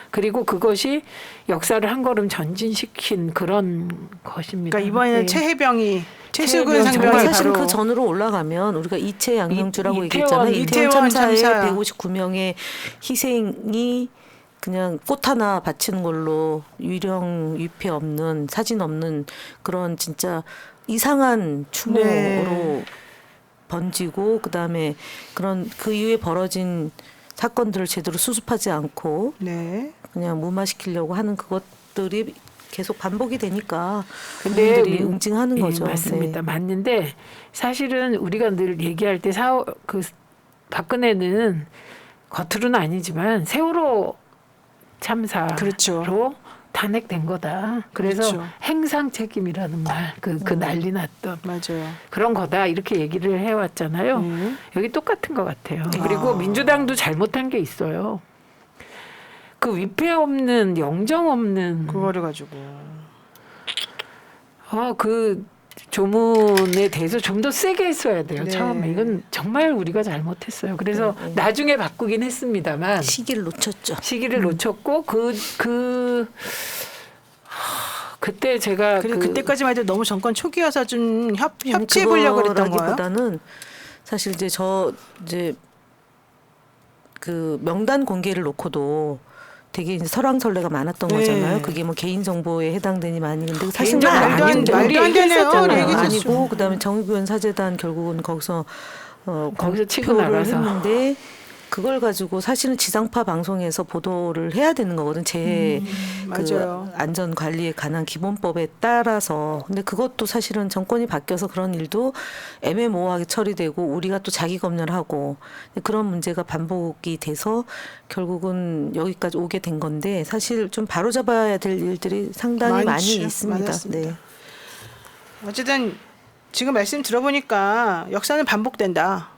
그리고 그것이 역사를 한 걸음 전진시킨 그런 것입니다. 그러니까 이번에는 예. 최수근 상병이 정말 사실 바로 그 전으로 올라가면 우리가 이채 양형주라고 이태원 얘기했잖아요. 이태원 참사의 참사. 159명의 희생이 그냥 꽃 하나 바치는 걸로 위령 위패 없는 사진 없는 그런 진짜 이상한 추모로 네. 번지고 그다음에 그런 그 이후에 벌어진 사건들을 제대로 수습하지 않고 네. 그냥 무마시키려고 하는 그것들이 계속 반복이 되니까 근데 국민들이 응징하는 거죠. 맞습니다. 네. 맞는데 사실은 우리가 늘 얘기할 때 박근혜는 겉으로는 아니지만 세월호 참사로 그렇죠. 탄핵된 거다. 그래서 그렇죠. 행상 책임이라는 말, 그 난리 났던 맞아요. 그런 거다 이렇게 얘기를 해왔잖아요. 여기 똑같은 것 같아요. 그리고 민주당도 잘못한 게 있어요. 그 위패 없는 영정 없는 그거를 가지고. 그 조문에 대해서 좀 더 세게 했어야 돼요. 네. 처음에 이건 정말 우리가 잘못했어요. 그래서 나중에 바꾸긴 했습니다만 시기를 놓쳤죠. 시기를 놓쳤고 그때 제가 그리고 그때까지만 해도 너무 정권 초기여서 좀 협치해 보려고 그랬던 거예요. 보다는 사실 이제 그 명단 공개를 놓고도 되게 이제 설왕설래가 많았던 네. 거잖아요. 그게 뭐 개인 정보에 해당되니 아닌데 사실 개인정보 말도 안 아닌데 말도 안 되네요. 얘기했었잖아요. 아니고 그다음에 정의구현 사재단 결국은 거기서 치고 공표를 나가서. 했는데 그걸 가지고 사실은 지상파 방송에서 보도를 해야 되는 거거든. 그 맞아요. 안전 관리에 관한 기본법에 따라서. 근데 그것도 사실은 정권이 바뀌어서 그런 일도 애매모호하게 처리되고 우리가 또 자기 검열하고 그런 문제가 반복이 돼서 결국은 여기까지 오게 된 건데 사실 좀 바로잡아야 될 일들이 상당히 많이 많죠. 있습니다. 많았습니다. 네. 어쨌든 지금 말씀 들어보니까 역사는 반복된다.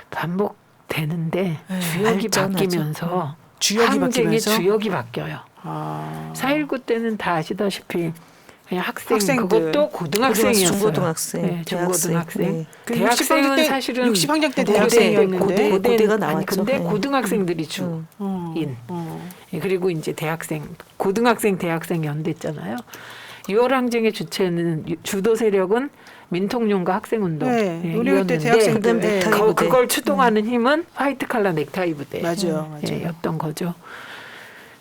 반복되는데 주역이 발전하죠. 바뀌면서 주역이 항쟁의 바뀌면서? 주역이 바뀌어요. 4.19 때는 다 아시다시피 그냥 학생들. 그것도 고등학생이었어요. 중고등학생, 네, 중고등학생. 네. 그 대학생은 60학년 때, 사실은 60학년 때 대학생이었는데 고대가 아니, 나왔죠. 근데 네. 고등학생들이 주인. 예, 그리고 이제 대학생, 고등학생, 대학생 연대했잖아요. 6월 항쟁의 주체는 주도 세력은 민통용과 학생운동. 네, 예, 우리 그때 이었는데 대학생들 네. 넥타이 부대. 그걸 추동하는 힘은 화이트 칼라 넥타이 부대. 맞아요. 예, 였던 거죠.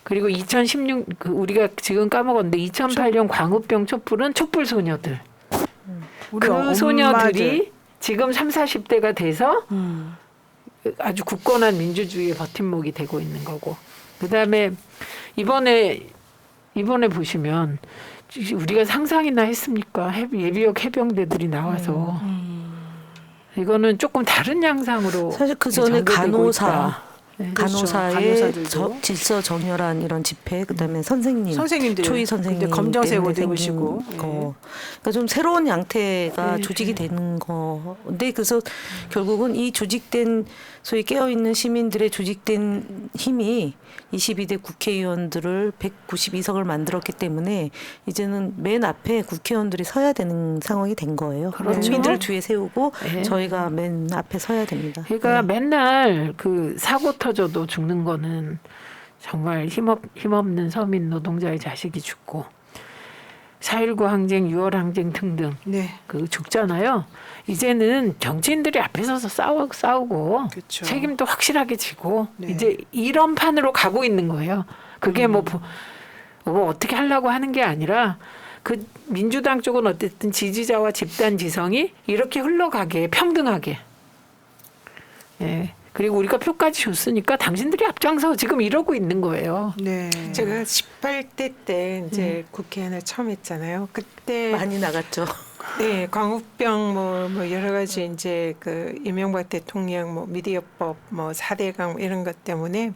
그리고 2016 우리가 지금 까먹었는데 2008년 광우병 촛불은 촛불 소녀들. 우리 그 엄마들. 소녀들이 지금 3, 40대가 돼서 음. 아주 굳건한 민주주의의 버팀목이 되고 있는 거고. 그다음에 이번에 보시면 우리가 상상이나 했습니까? 예비역 해병대들이 나와서 이거는 조금 다른 양상으로 사실 그 전에 전개되고 간호사, 있다. 네. 간호사의 간호사들도. 질서 정렬한 이런 집회, 그다음에 선생님, 초이 선생님 그때 검정색 때문에 옷 입으시고. 생긴 거. 그러니까 좀 새로운 양태가 네. 조직이 되는 건데 그래서 결국은 이 조직된 소위 깨어 있는 시민들의 조직된 힘이 22대 국회의원들을 192석을 만들었기 때문에 이제는 맨 앞에 국회의원들이 서야 되는 상황이 된 거예요. 그렇죠. 국민들을 뒤에 세우고 네. 저희가 맨 앞에 서야 됩니다. 그러니까 맨날 그 사고 터져도 죽는 거는 정말 힘없는 서민 노동자의 자식이 죽고 4.19 항쟁, 6월 항쟁 등등 네. 그 죽잖아요. 이제는 정치인들이 앞에 서서 싸우고 그쵸. 책임도 확실하게 지고 네. 이제 이런 판으로 가고 있는 거예요. 그게 뭐 어떻게 하려고 하는 게 아니라 그 민주당 쪽은 어쨌든 지지자와 집단 지성이 이렇게 흘러가게 평등하게. 예. 그리고 우리가 표까지 줬으니까 당신들이 앞장서 지금 이러고 있는 거예요. 네. 제가 18대 때 이제 국회의원을 처음 했잖아요. 그때 많이 나갔죠. 네, 광우병 뭐 여러 가지 이제 그 이명박 대통령 뭐 미디어법 뭐 4대강 이런 것 때문에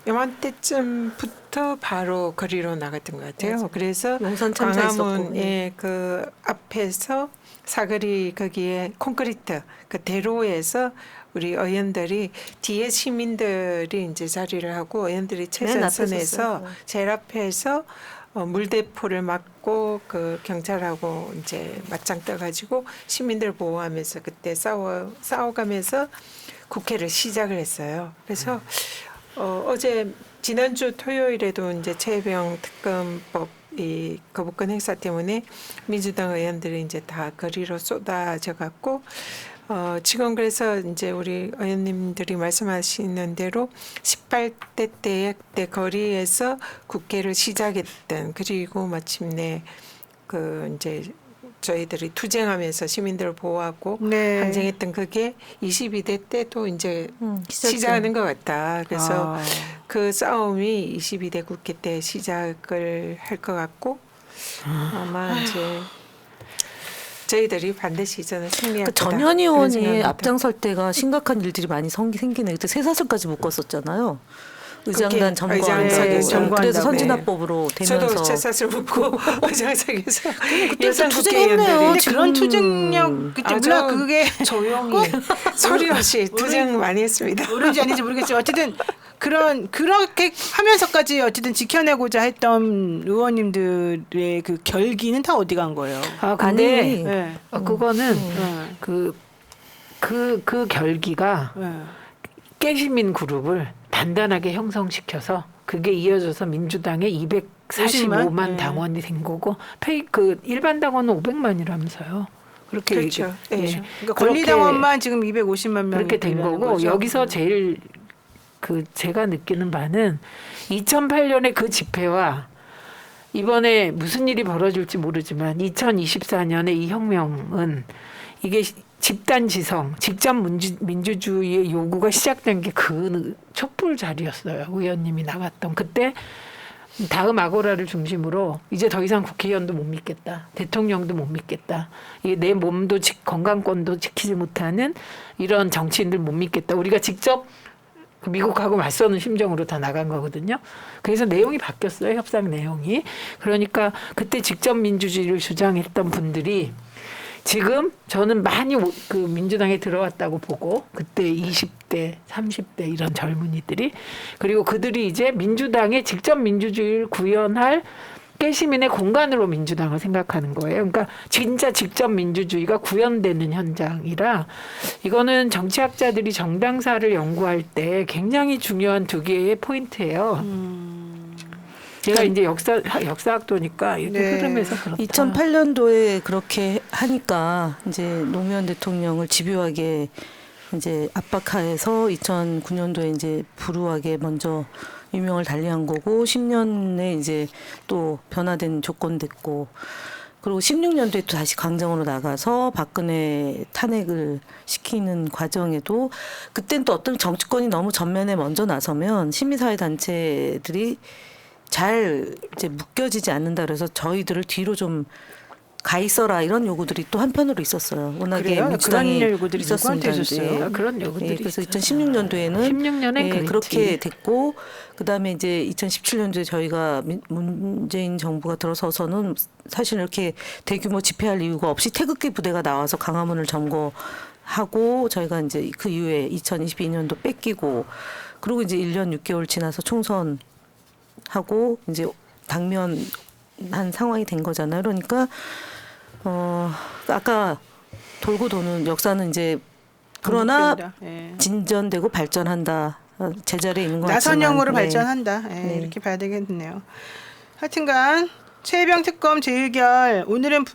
요맘때쯤부터 바로 거리로 나갔던 것 같아요. 맞아요. 그래서 용산 참사했었고. 광화문 그 앞에서 사거리 거기에 콘크리트 그 대로에서 우리 의원들이 뒤에 시민들이 이제 자리를 하고 의원들이 최전선에서 제일 앞에서 물대포를 맞고 그 경찰하고 이제 맞짱 떠가지고 시민들 보호하면서 그때 싸워가면서 국회를 시작을 했어요. 그래서 어제 지난주 토요일에도 이제 최혜병 특검법 이 거부권 행사 때문에 민주당 의원들이 이제 다 거리로 쏟아져 갖고 지금 그래서 이제 우리 의원님들이 말씀하시는 대로 18대 때 거리에서 국회를 시작했던 그리고 마침내 그 이제 저희들이 투쟁하면서 시민들을 보호하고 네. 항쟁했던 그게 22대 때도 이제 시작이죠. 시작하는 것 같다. 그래서 아. 그 싸움이 22대 국회 때 시작을 할 것 같고 아마 이제 저희들이 반드시 저는 승리할 그 거다. 전현 그런 의원이 생각입니다. 앞장설 때가 심각한 일들이 많이 생기네. 그때 쇠사슬까지 묶었었잖아요. 의장단 의장석에 점거한다고. 점거한다고. 그래서 선진화법으로 되면서. 저도 쇠사슬 묶고 의장석에서 그때부터 투쟁했네요. 근데 지금. 그런 투쟁력 그때 몰라 그게 조용히 소리 없이 투쟁 많이 했습니다. 모르는지 아닌지 모르겠지만 어쨌든 그렇게 하면서까지 어쨌든 지켜내고자 했던 의원님들의 그 결기는 다 어디 간 거예요? 아 근데 아니, 네. 그거는 네. 그 결기가 네. 깨시민 그룹을 단단하게 형성시켜서 그게 이어져서 민주당의 245만 네. 당원이 된 거고 그 일반 당원은 500만이라면서요. 그렇게 그렇죠. 예. 네. 그러니까 권리당원만 지금 250만 명 그렇게 된 거고 여기서 제일 제가 느끼는 바는 2008년의 그 집회와 이번에 무슨 일이 벌어질지 모르지만 2024년의 이 혁명은 이게 집단 지성, 직접 민주주의의 요구가 시작된 게 그 촛불 자리였어요. 의원님이 나갔던 그때 다음 아고라를 중심으로 이제 더 이상 국회의원도 못 믿겠다. 대통령도 못 믿겠다. 내 몸도 건강권도 지키지 못하는 이런 정치인들 못 믿겠다. 우리가 직접 미국하고 맞서는 심정으로 다 나간 거거든요. 그래서 내용이 바뀌었어요. 협상 내용이. 그러니까 그때 직접 민주주의를 주장했던 분들이 지금 저는 많이 그 민주당에 들어왔다고 보고 그때 20대, 30대 이런 젊은이들이 그리고 그들이 이제 민주당의 직접 민주주의를 구현할 깨시민의 공간으로 민주당을 생각하는 거예요. 그러니까 진짜 직접 민주주의가 구현되는 현장이라 이거는 정치학자들이 정당사를 연구할 때 굉장히 중요한 두 개의 포인트예요. 제가 이제 역사학도니까 이렇게 네. 흐름에서 그렇다. 2008년도에 그렇게 하니까 이제 노무현 대통령을 집요하게 이제 압박하에서 2009년도에 이제 불우하게 먼저 유명을 달리한 거고 10년에 이제 또 변화된 조건 됐고 그리고 16년도에 또 다시 광장으로 나가서 박근혜 탄핵을 시키는 과정에도 그땐 또 어떤 정치권이 너무 전면에 먼저 나서면 시민사회 단체들이 잘 이제 묶여지지 않는다 그래서 저희들을 뒤로 좀 가 있어라 이런 요구들이 또 한편으로 있었어요. 워낙에 그래요? 민주당이 그런 요구들이 있었습니다. 누구한테 있었어요? 아, 그런 요구들이 그래서 있어요. 2016년도에는 16년엔 그렇게 됐고 그다음에 이제 2017년도에 저희가 문재인 정부가 들어서서는 사실 이렇게 대규모 집회할 이유가 없이 태극기 부대가 나와서 강화문을 점거하고 저희가 이제 그 이후에 2022년도 뺏기고 그리고 이제 1년 6개월 지나서 총선 하고 이제 당면한 상황이 된 거잖아요. 그러니까 아까 돌고 도는 역사는 이제 그러나 예. 진전되고 발전한다. 제자리에 있는 것 같지만 나선형으로 네. 발전한다. 예, 네. 이렇게 봐야 되겠네요. 하여튼간 최혜병 특검 재의결 오늘은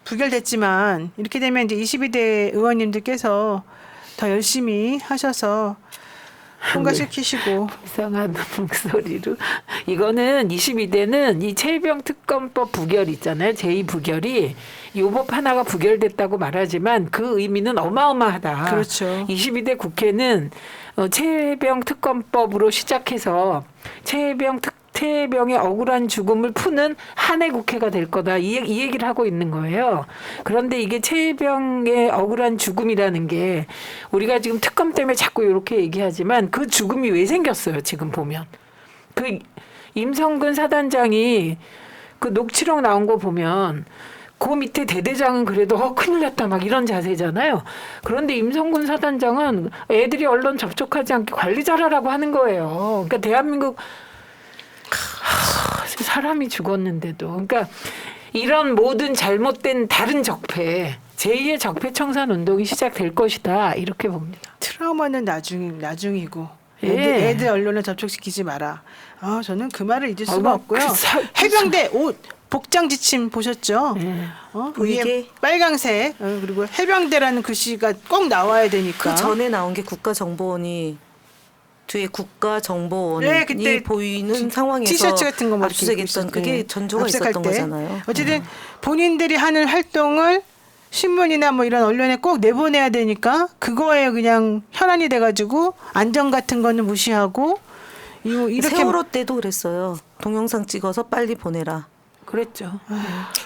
부결됐지만 이렇게 되면 이제 22대 의원님들께서 더 열심히 하셔서 통과시키시고 이상한 목소리로 이거는 22대는 이 최혜병 특검법 부결 있잖아요. 제2부결이 요 법 하나가 부결됐다고 말하지만 그 의미는 어마어마하다. 그렇죠. 22대 국회는 최혜병 특검법으로 시작해서 최혜병의 억울한 죽음을 푸는 한 해 국회가 될 거다. 이 얘기를 하고 있는 거예요. 그런데 이게 최혜병의 억울한 죽음이라는 게 우리가 지금 특검 때문에 자꾸 이렇게 얘기하지만 그 죽음이 왜 생겼어요. 지금 보면. 그 임성근 사단장이 그 녹취록 나온 거 보면 그 밑에 대대장은 그래도 큰일 났다 막 이런 자세잖아요. 그런데 임성근 사단장은 애들이 언론 접촉하지 않게 관리 잘하라고 하는 거예요. 그러니까 대한민국 사람이 죽었는데도 그러니까 이런 모든 잘못된 다른 적폐 제2의 적폐 청산 운동이 시작될 것이다 이렇게 봅니다. 트라우마는 나중이고 예. 애들 언론에 접촉시키지 마라. 아 저는 그 말을 잊을 수가 뭐, 없고요. 해병대 옷 복장 지침 보셨죠? 예. 위에 이게? 빨강색 그리고 해병대라는 글씨가 꼭 나와야 되니까. 그 전에 나온 게 국가정보원이 뒤에 국가정보원이 네, 그때 보이는 상황에서 티셔츠 같은 거 막 압수수색했던 그게 전조가 압색할 있었던 때. 거잖아요. 어쨌든 본인들이 하는 활동을 신문이나 뭐 이런 언론에 꼭 내보내야 되니까 그거에 그냥 혈안이 돼가지고 안전 같은 거는 무시하고 이렇게 세월호 때도 그랬어요. 동영상 찍어서 빨리 보내라. 그랬죠.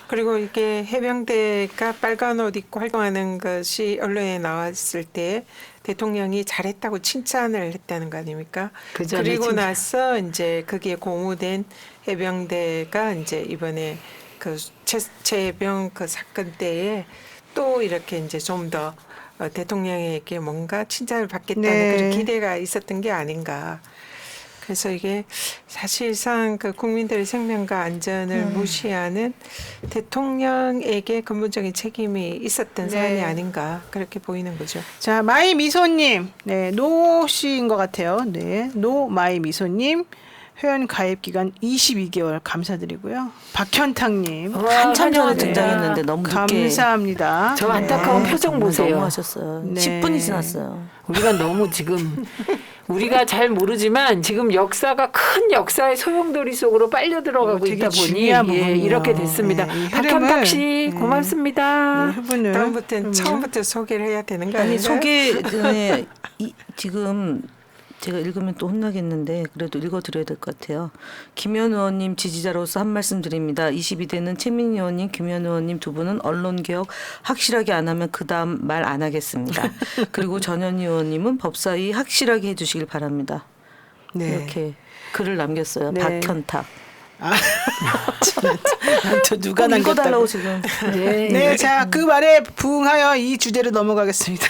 그리고 이게 해병대가 빨간 옷 입고 활동하는 것이 언론에 나왔을 때 대통령이 잘했다고 칭찬을 했다는 거 아닙니까? 그리고 나서 이제 거기에 공우된 해병대가 이제 이번에 그 최혜병 그 사건 때에 또 이렇게 이제 좀 더 대통령에게 뭔가 칭찬을 받겠다는 네. 그런 기대가 있었던 게 아닌가. 그래서 이게 사실상 그 국민들의 생명과 안전을 무시하는 대통령에게 근본적인 책임이 있었던 사안이 아닌가 그렇게 보이는 거죠. 자, 마이 미소님, 네, 노씨인 것 같아요. 네, 노 마이 미소님. 회원 가입 기간 22개월 감사드리고요. 박현탁님 한참 전에 네. 등장했는데 너무 늦게. 감사합니다. 저 안타까운 표정 보세요. 너무 하셨어요. 네. 10분이 지났어요. 우리가 너무 지금 우리가 잘 모르지만 지금 역사가 큰 역사의 소용돌이 속으로 빨려 들어가고 되게 있다 보니 중요한 부분이에요. 이렇게 됐습니다. 네, 이 박현탁 씨 흐름을, 고맙습니다. 부분을 다음부터는 처음부터 소개를 해야 되는 거 아니 아닌가요? 소개 전에 지금 제가 읽으면 또 혼나겠는데 그래도 읽어드려야 될 것 같아요. 김현 의원님 지지자로서 한 말씀 드립니다. 22대는 최민희 의원님, 김현 의원님 두 분은 언론개혁 확실하게 안 하면 그다음 말 안 하겠습니다. 그리고 전현희 의원님은 법사위 확실하게 해주시길 바랍니다. 네. 이렇게 글을 남겼어요. 네. 박현탁. 또 누가 꼭 읽어달라고 남겼다고 지금. 네. 네, 자, 그 말에 부응하여 이 주제로 넘어가겠습니다.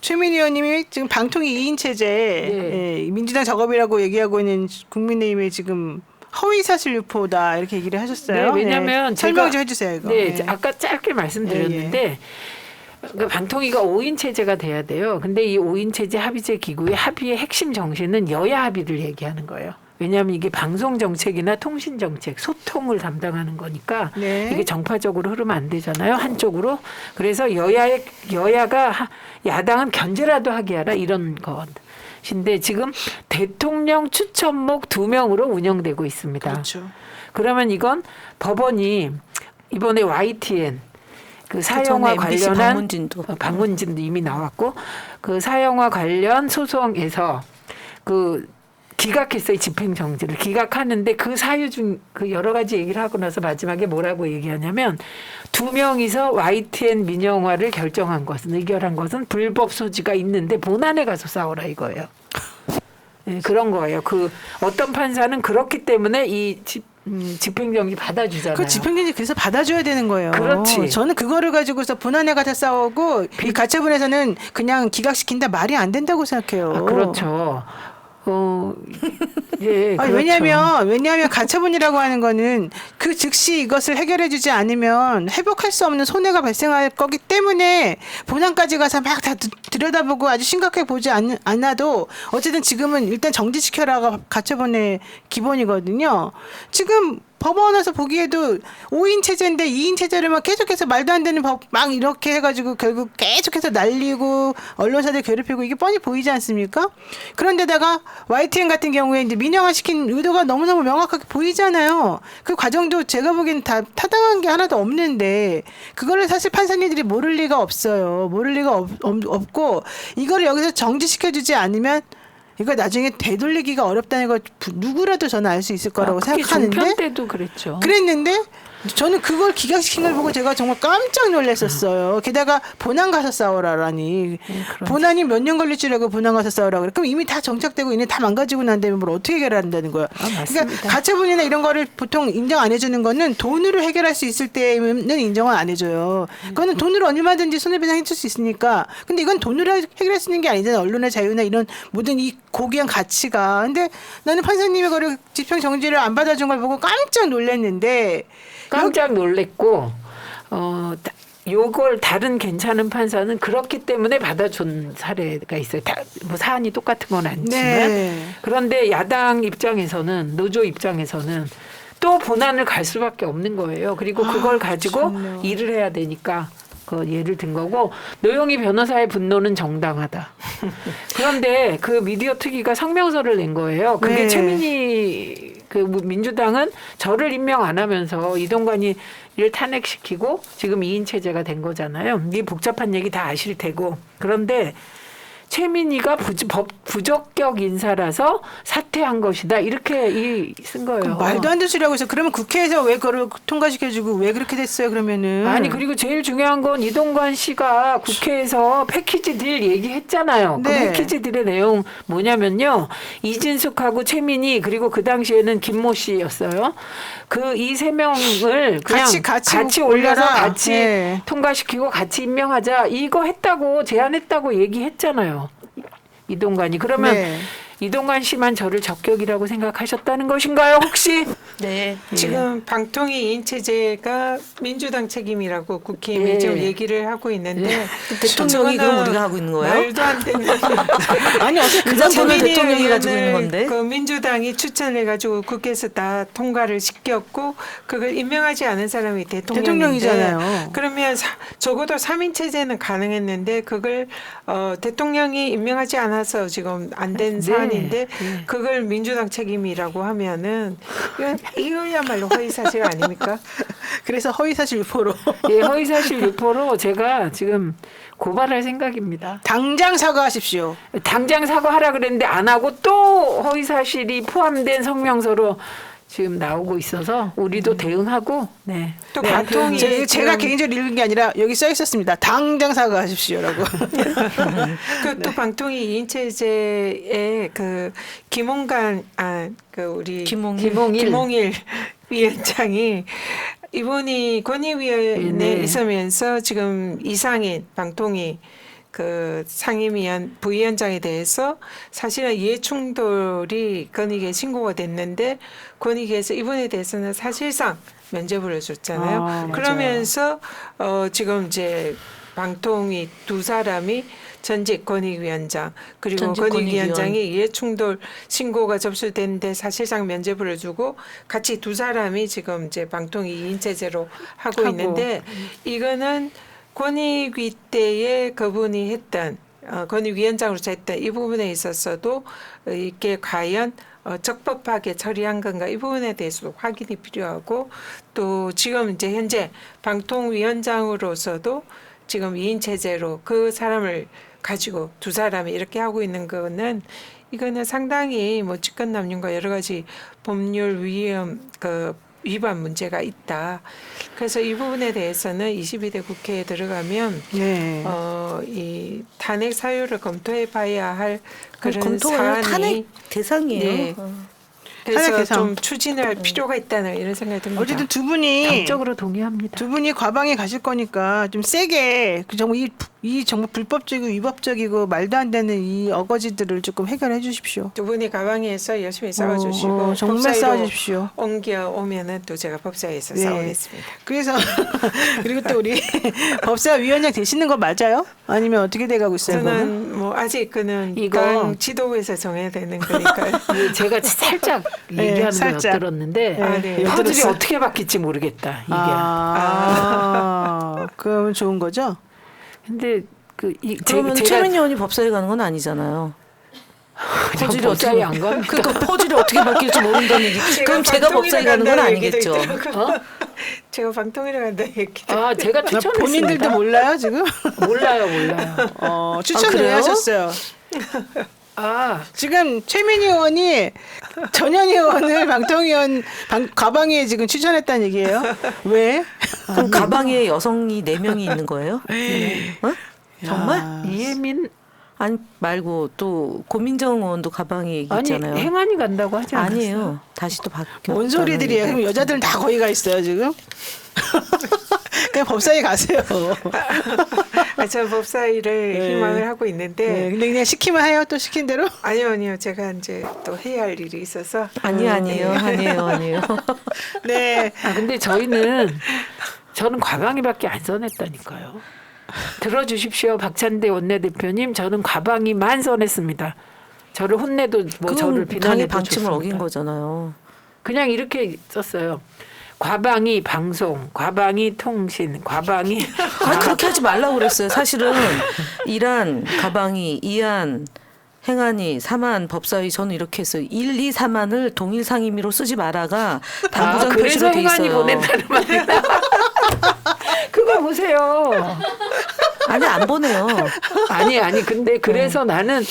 최민희 의원님이 지금 방통위 2인 체제, 예, 민주당 작업이라고 얘기하고 있는 국민의힘의 지금 허위 사실 유포다 이렇게 얘기를 하셨어요. 네, 왜냐하면 네, 설명 제가- 좀 해주세요 이거. 네, 네. 아까 짧게 말씀드렸는데 그러니까 방통위가 5인 체제가 돼야 돼요. 근데 이 5인 체제 합의제 기구의 합의의 핵심 정신은 여야 합의를 얘기하는 거예요. 왜냐하면 이게 방송 정책이나 통신 정책, 소통을 담당하는 거니까 네. 이게 정파적으로 흐르면 안 되잖아요. 한쪽으로. 그래서 여야가 야당은 견제라도 하게 하라 이런 것인데 지금 대통령 추천목 2명으로 운영되고 있습니다. 그렇죠. 그러면 이건 법원이 이번에 YTN 그 사형화 전에 MBC 관련한 방문진도. 이미 나왔고 그 사형화 관련 소송에서 그 기각했어요. 집행정지를 기각하는데 그 사유 중 그 여러 가지 얘기를 하고 나서 마지막에 뭐라고 얘기하냐면 2명이서 YTN 민영화를 결정한 것은 의결한 것은 불법 소지가 있는데 본안에 가서 싸우라 이거예요. 네, 그런 거예요. 그 어떤 판사는 그렇기 때문에 이 집행정지 받아주잖아요. 그 집행진이 그래서 받아줘야 되는 거예요. 그렇지. 저는 그거를 가지고서 본안에 가서 싸우고 이 가처분에서는 그냥 기각시킨다 말이 안 된다고 생각해요. 아, 그렇죠. 예, 아니, 그렇죠. 왜냐하면 가처분이라고 하는 거는 그 즉시 이것을 해결해주지 않으면 회복할 수 없는 손해가 발생할 거기 때문에 본안까지 가서 막 다 들여다보고 아주 심각하게 보지 않아도 어쨌든 지금은 일단 정지시켜라가 가처분의 기본이거든요. 지금 법원에서 보기에도 5인 체제인데 2인 체제를 막 계속해서 말도 안 되는 법 막 이렇게 해가지고 결국 계속해서 날리고 언론사들 괴롭히고 이게 뻔히 보이지 않습니까? 그런데다가 YTN 같은 경우에 이제 민영화 시킨 의도가 너무너무 명확하게 보이잖아요. 그 과정도 제가 보기엔 다 타당한 게 하나도 없는데 그거를 사실 판사님들이 모를 리가 없어요. 모를 리가 없고 이거를 여기서 정지시켜주지 않으면 이거 나중에 되돌리기가 어렵다는 거 누구라도 저는 알 수 있을 거라고 생각하는데 종편 때도 그랬죠. 그랬는데 저는 그걸 기각시킨 걸 보고 제가 정말 깜짝 놀랐었어요. 게다가 본안 가서 싸우라라니. 본안이 몇 년 걸릴 줄 알고 본안 가서 싸우라 그래. 그럼 이미 다 정착되고 이미 다 망가지고 난 다음에 뭘 어떻게 해결한다는 거야. 그러니까 가처분이나 이런 거를 보통 인정 안 해주는 거는 돈으로 해결할 수 있을 때는 인정을 안 해줘요. 그거는 돈으로 얼마든지 손해배상 해줄 수 있으니까. 근데 이건 돈으로 해결할 수 있는 게 아니잖아요. 언론의 자유나 이런 모든 이 고귀한 가치가. 근데 나는 판사님의 거를 집행 정지를 안 받아준 걸 보고 깜짝 놀랐는데 깜짝 놀랬고 요걸 다른 괜찮은 판사는 그렇기 때문에 받아준 사례가 있어요. 뭐 사안이 똑같은 건 아니지만 네. 그런데 야당 입장에서는 노조 입장에서는 또 본안을 갈 수밖에 없는 거예요. 그리고 그걸 가지고 정말요. 일을 해야 되니까 그 예를 든 거고 노영희 변호사의 분노는 정당하다. 그런데 그 미디어 특위가 성명서를 낸 거예요. 그게 네. 최민희 그 민주당은 저를 임명 안 하면서 이동관이 를 탄핵시키고 지금 2인 체제가 된 거잖아요. 이 복잡한 얘기 다 아실 테고. 그런데 최민희가 부적격 인사라서 사퇴한 것이다. 이렇게 쓴 거예요. 말도 안 되는 소리하고 있어. 그러면 국회에서 왜 그걸 통과시켜주고 왜 그렇게 됐어요? 그러면은 아니 그리고 제일 중요한 건 이동관 씨가 국회에서 패키지 딜 얘기했잖아요. 네. 그 패키지 딜의 내용 뭐냐면요. 이진숙하고 최민희 그리고 그 당시에는 김모 씨였어요. 그 이 세 명을 그냥 같이 올려서 올려라. 같이 네. 통과시키고 같이 임명하자. 이거 했다고 제안했다고 얘기했잖아요. 이동관이. 그러면 네. 이동관 씨만 저를 적격이라고 생각하셨다는 것인가요, 혹시? 네. 지금 방통위 이인체제가 민주당 책임이라고 국힘이 예. 지금 얘기를 하고 있는데 대통령이 저거는 그럼 우리가 하고 있는 거예요? 말도 안 되는 아니 어차피 그 정도는 대통령이 가지고 있는 건데. 그 민주당이 추천해가지고 국회에서 다 통과를 시켰고 그걸 임명하지 않은 사람이 대통령이잖아요. 그러면 적어도 3인 체제는 가능했는데 그걸 대통령이 임명하지 않아서 지금 안 된 사안인데 그걸 민주당 책임이라고 하면은 이거야말로 허위사실 아닙니까? 그래서 허위사실 유포로 예, 허위사실 유포로 제가 지금 고발할 생각입니다. 당장 사과하십시오. 당장 사과하라 그랬는데 안 하고 또 허위사실이 포함된 성명서로 지금 나오고 있어서 우리도 대응하고 네. 또 방통위 제가 개인적으로 읽은 게 아니라 여기 써 있었습니다. 당장 사과하십시오라고. 또 방통위 이인체제의 그 김홍관 그 우리 김홍일 위원장이 이분이 권익위원회에 네. 있으면서 지금 이상인 방통위 그 상임위원 부위원장에 대해서 사실은 이해충돌이 권익위에 신고가 됐는데 권익위에서 이분에 대해서는 사실상 면죄부를 줬잖아요. 그러면서 지금 이제 방통위 두 사람이 전직 권익위원장 그리고 권익위원장이 이해충돌 신고가 접수됐는데 사실상 면죄부를 주고 같이 두 사람이 지금 이제 방통위 이인체제로 하고 있는데 이거는 권익위 때에 그분이 했던 권익위원장으로서 했던 이 부분에 있어서도 이게 과연 적법하게 처리한 건가 이 부분에 대해서도 확인이 필요하고 또 지금 이제 현재 방통위원장으로서도 지금 2인 체제로 그 사람을 가지고 두 사람이 이렇게 하고 있는 거는 이거는 상당히 뭐 직권남용과 여러 가지 법률 위반 문제가 있다. 그래서 이 부분에 대해서는 22대 국회에 들어가면 이 탄핵 사유를 검토해 봐야 할 그런 사안이 탄핵 대상이에요. 네. 그래서 좀 추진을 할 필요가 있다는 이런 생각이 듭니다. 어쨌든 두 분이 전적으로 동의합니다. 두 분이 과방에 가실 거니까 좀 세게 정말 이 정말 불법적이고 위법적이고 말도 안 되는 이 어거지들을 조금 해결해 주십시오. 두 분이 가방에서 열심히 싸워주시고 정말 싸워주십시오. 옮겨오면은 또 제가 법사위에서 싸우겠습니다. 그래서 그리고 또 우리 법사위원장 되시는 거 맞아요? 아니면 어떻게 돼가고 있어요? 저는 뭐 아직 그는 이거 당 지도부에서 정해야 되는 거니까요. 제가 살짝 얘기하는 살짝. 걸 들었는데 네. 퍼즐이 어떻게 바뀔지 모르겠다. 이게. 그러면 좋은 거죠? 근데 그러면 제가 최민희 의원이 법사위 가는 건 아니잖아요. 퍼즐이 법사위 안 갑니다. 그러니까 퍼즐이 어떻게 바뀔지 모른다는 얘기. 그럼 제가 법사위 가는 건 아니겠죠. 제가 방통위를 간다는 얘기도. 제가 추천했습니다. 본인들도 몰라요 지금? 몰라요. 추천을 왜 하셨어요? 지금 최민희 의원이 전현희 의원을 방통위원 가방에 지금 추천했다는 얘기예요. 왜? 그럼 가방에 여성이 4명이 있는 거예요? 어? 정말? 이혜민 아니 말고 또 고민정 의원도 가방에 있잖아요. 아니 행안이 간다고 하지 않았어요? 아니에요. 다시 또 바뀌었다는 뭔 소리들이에요? 그럼 여자들은 다 거기 가 있어요 지금? 그냥 법사위 가세요. 저 법사위를 희망을 하고 있는데. 근데 그냥 시키면 해요? 또 시킨 대로? 아니요. 제가 이제 또 해야 할 일이 있어서. 아니에요. 네. 근데 저는 과방위밖에 안 써냈다니까요. 들어주십시오, 박찬대 원내대표님. 저는 과방위만 써냈습니다. 저를 혼내도 저를 비난해도 당의 방침을 좋습니다. 어긴 거잖아요. 그냥 이렇게 썼어요. 과방위 방송, 과방위 통신, 과방위. 그렇게 하지 말라고 그랬어요. 사실은 1안 가방위, 2안 행안위, 3안 법사위 저는 이렇게 했어요. 1, 2, 3안을 동일 상임위로 쓰지 마라가 당부장 표시로 돼 있어요. 그래서 행안위 보낸다는 말이다. 그거 보세요. 아니 안 보내요. 아니 근데 그래서 나는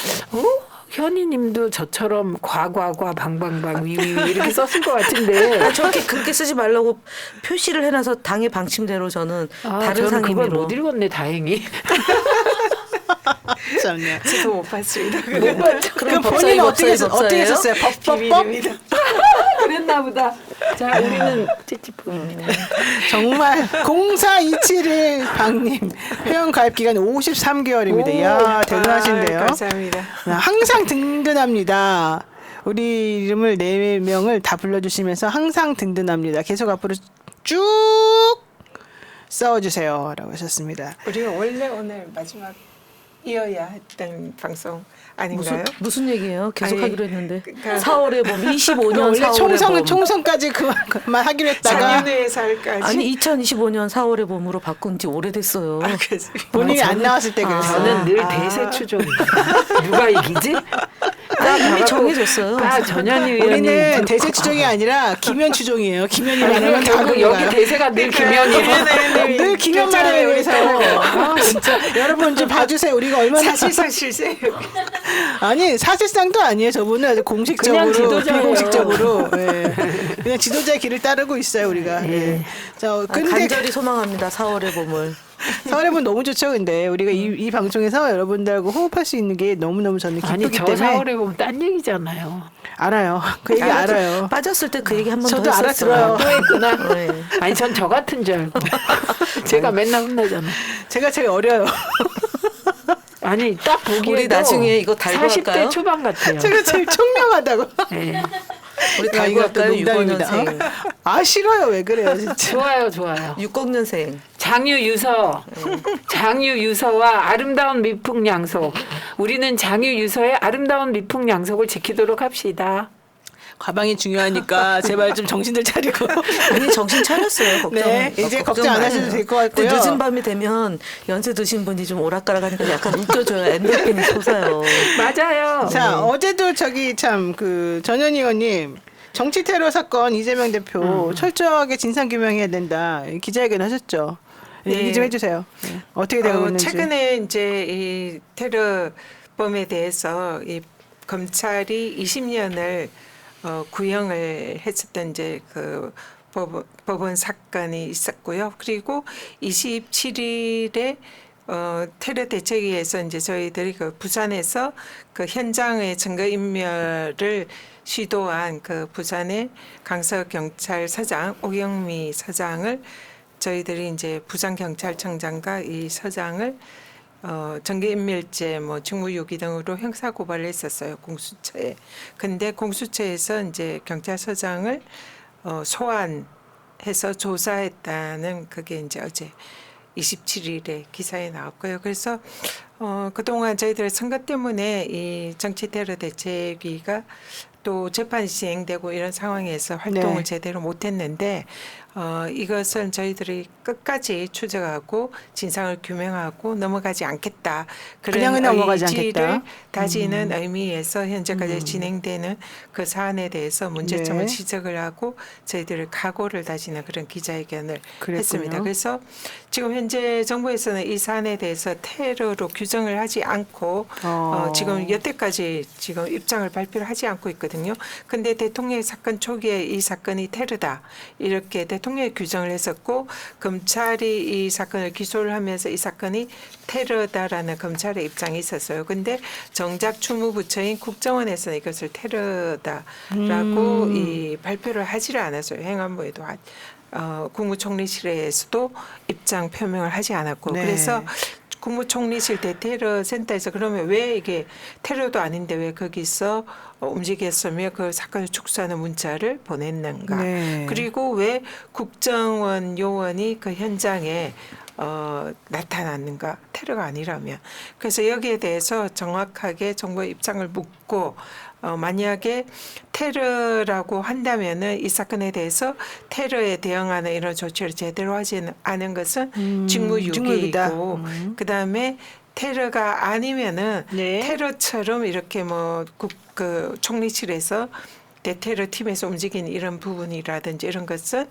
현희님도 저처럼 과과과 방방방 위위위 이렇게 썼을 것 같은데. 저렇게 그렇게 쓰지 말라고 표시를 해놔서 당의 방침대로 저는 다른 저는 상임위로. 그걸 못 읽었네 다행히. 저도 못 봤습니다. 그럼 본인은 어떻게 썼어요? 법법? 그랬나 보다. 자, 우리는 찌찌뽕입니다. 정말 0427일 방님 회원 가입 기간 53개월입니다. 이야 대단하신데요. 감사합니다. 항상 든든합니다. 우리 이름을 4명을 다 불러주시면서 항상 든든합니다. 계속 앞으로 쭉 싸워주세요. 라고 하셨습니다. 우리가 원래 오늘 마지막 이어야 했던 방송 아닌가요? 무슨 얘기예요? 계속 아니, 하기로 했는데. 그러니까 4월에 봄 25년 원래 4월에 봄. 총선까지 그만 하기로 했다가 4년의 살까지. 아니 2025년 4월에 봄으로 바꾼 지 오래됐어요. 그래서 본인이 안 나왔을 때 그랬어요. 저는 늘 대세 추종입니다. 누가 이기지? 이미 정해졌어요. 전현희 의원이 우리는 대세 추종이 아니라 김현 추종이에요. 김현이 말하면 다 결국 여기 그거예요. 대세가 늘 김현이에요. 늘 김현 말하면 여기서 진짜 여러분 좀 봐주세요. 우리가 얼마나 사실상 실세. 아니 사실상도 아니에요. 저분은 아주 공식적으로 그냥 지도자예요. 비공식적으로 예. 그냥 지도자의 길을 따르고 있어요. 우리가. 예. 자, 근데 간절히 소망합니다. 4월의 봄을. 서울에분 너무 좋죠. 근데 우리가 이 방송에서 여러분들하고 호흡할 수 있는 게 너무너무 저는 기쁘기 아니 저 때문에 4월에 보면 딴 얘기잖아요. 알아요. 그 얘기 알아요. 빠졌을 때 그 얘기 한 번 더 저도 했었어요. 알아들어요. 또 했구나. 네. 아니 전 저 같은 줄 알고. 제가 맨날 혼나잖아. 제가 제일 어려요. 아니 딱 보기에도 우리 나중에 이거 달고 40대 할까요? 초반 같아요. 제가 제일 총명하다고. 네. 우리 야, 달고 이거 또 할까요? 농담입니다. 65년생. 아 싫어요. 왜 그래요, 진짜. 좋아요, 좋아요. 60년생. 장유유서, 장유유서와 아름다운 미풍양속. 우리는 장유유서의 아름다운 미풍양속을 지키도록 합시다. 가방이 중요하니까 제발 좀 정신들 차리고. 아니 정신 차렸어요. 걱정. 네, 이제 걱정 안 하셔도 될 것 같고요. 근데 늦은 밤이 되면 연세 드신 분이 좀 오락가락하니까 약간 웃겨줘요. 엔돌핀이 솟아요. 맞아요. 자, 어제도 저기 참 그 전현희 의원님 정치 테러 사건 이재명 대표 철저하게 진상 규명해야 된다 기자회견 하셨죠. 네. 얘기 좀 해주세요. 네. 어떻게 되고 있는지. 최근에 이제 이 테러범에 대해서 이 검찰이 20년을 구형을 했었던 이제 그 법원 사건이 있었고요. 그리고 27일에 테러 대책위에서 이제 저희들이 그 부산에서 그 현장의 증거인멸을 시도한 그 부산의 강서 경찰서장 오경미 서장을 저희들이 이제 부산경찰청장과 이 서장을 증거인멸죄, 뭐 직무유기 등으로 형사 고발을 했었어요 공수처에. 근데 공수처에서 이제 경찰서장을 소환해서 조사했다는 그게 이제 어제 27일에 기사에 나왔고요. 그래서 그동안 저희들 선거 때문에 이 정치테러 대책위가 또 재판이 진행되고 이런 상황에서 활동을 네. 제대로 못했는데 이것은 저희들이 끝까지 추적하고 진상을 규명하고 넘어가지 않겠다. 그냥은 넘어가지 않겠다. 다지는 의미에서 현재까지 진행되는 그 사안에 대해서 문제점을 네. 지적을 하고 저희들을 각오를 다지는 그런 기자회견을 그랬군요. 했습니다. 그래서 지금 현재 정부에서는 이 사안에 대해서 테러로 규정을 하지 않고 지금 여태까지 지금 입장을 발표를 하지 않고 있거든요. 근데 대통령 사건 초기에 이 사건이 테러다 이렇게 대통령이 규정을 했었고 검찰이 이 사건을 기소를 하면서 이 사건이 테러다라는 검찰의 입장이 있었어요. 근데 정작 주무부처인 국정원에서는 이것을 테러다라고 이 발표를 하지를 않았어요. 행안부에도 국무총리실에서도 입장 표명을 하지 않았고 네. 그래서 국무총리실 대테러 센터에서 그러면 왜 이게 테러도 아닌데 왜 거기서 움직였으며 그 사건을 축소하는 문자를 보냈는가. 네. 그리고 왜 국정원 요원이 그 현장에 나타났는가. 테러가 아니라면. 그래서 여기에 대해서 정확하게 정부의 입장을 묻고 만약에 테러라고 한다면은 이 사건에 대해서 테러에 대응하는 이런 조치를 제대로 하지 않은 것은 직무유기이고 그다음에 테러가 아니면은 네. 테러처럼 이렇게 뭐 그 총리실에서 대테러 팀에서 움직이는 이런 부분이라든지 이런 것은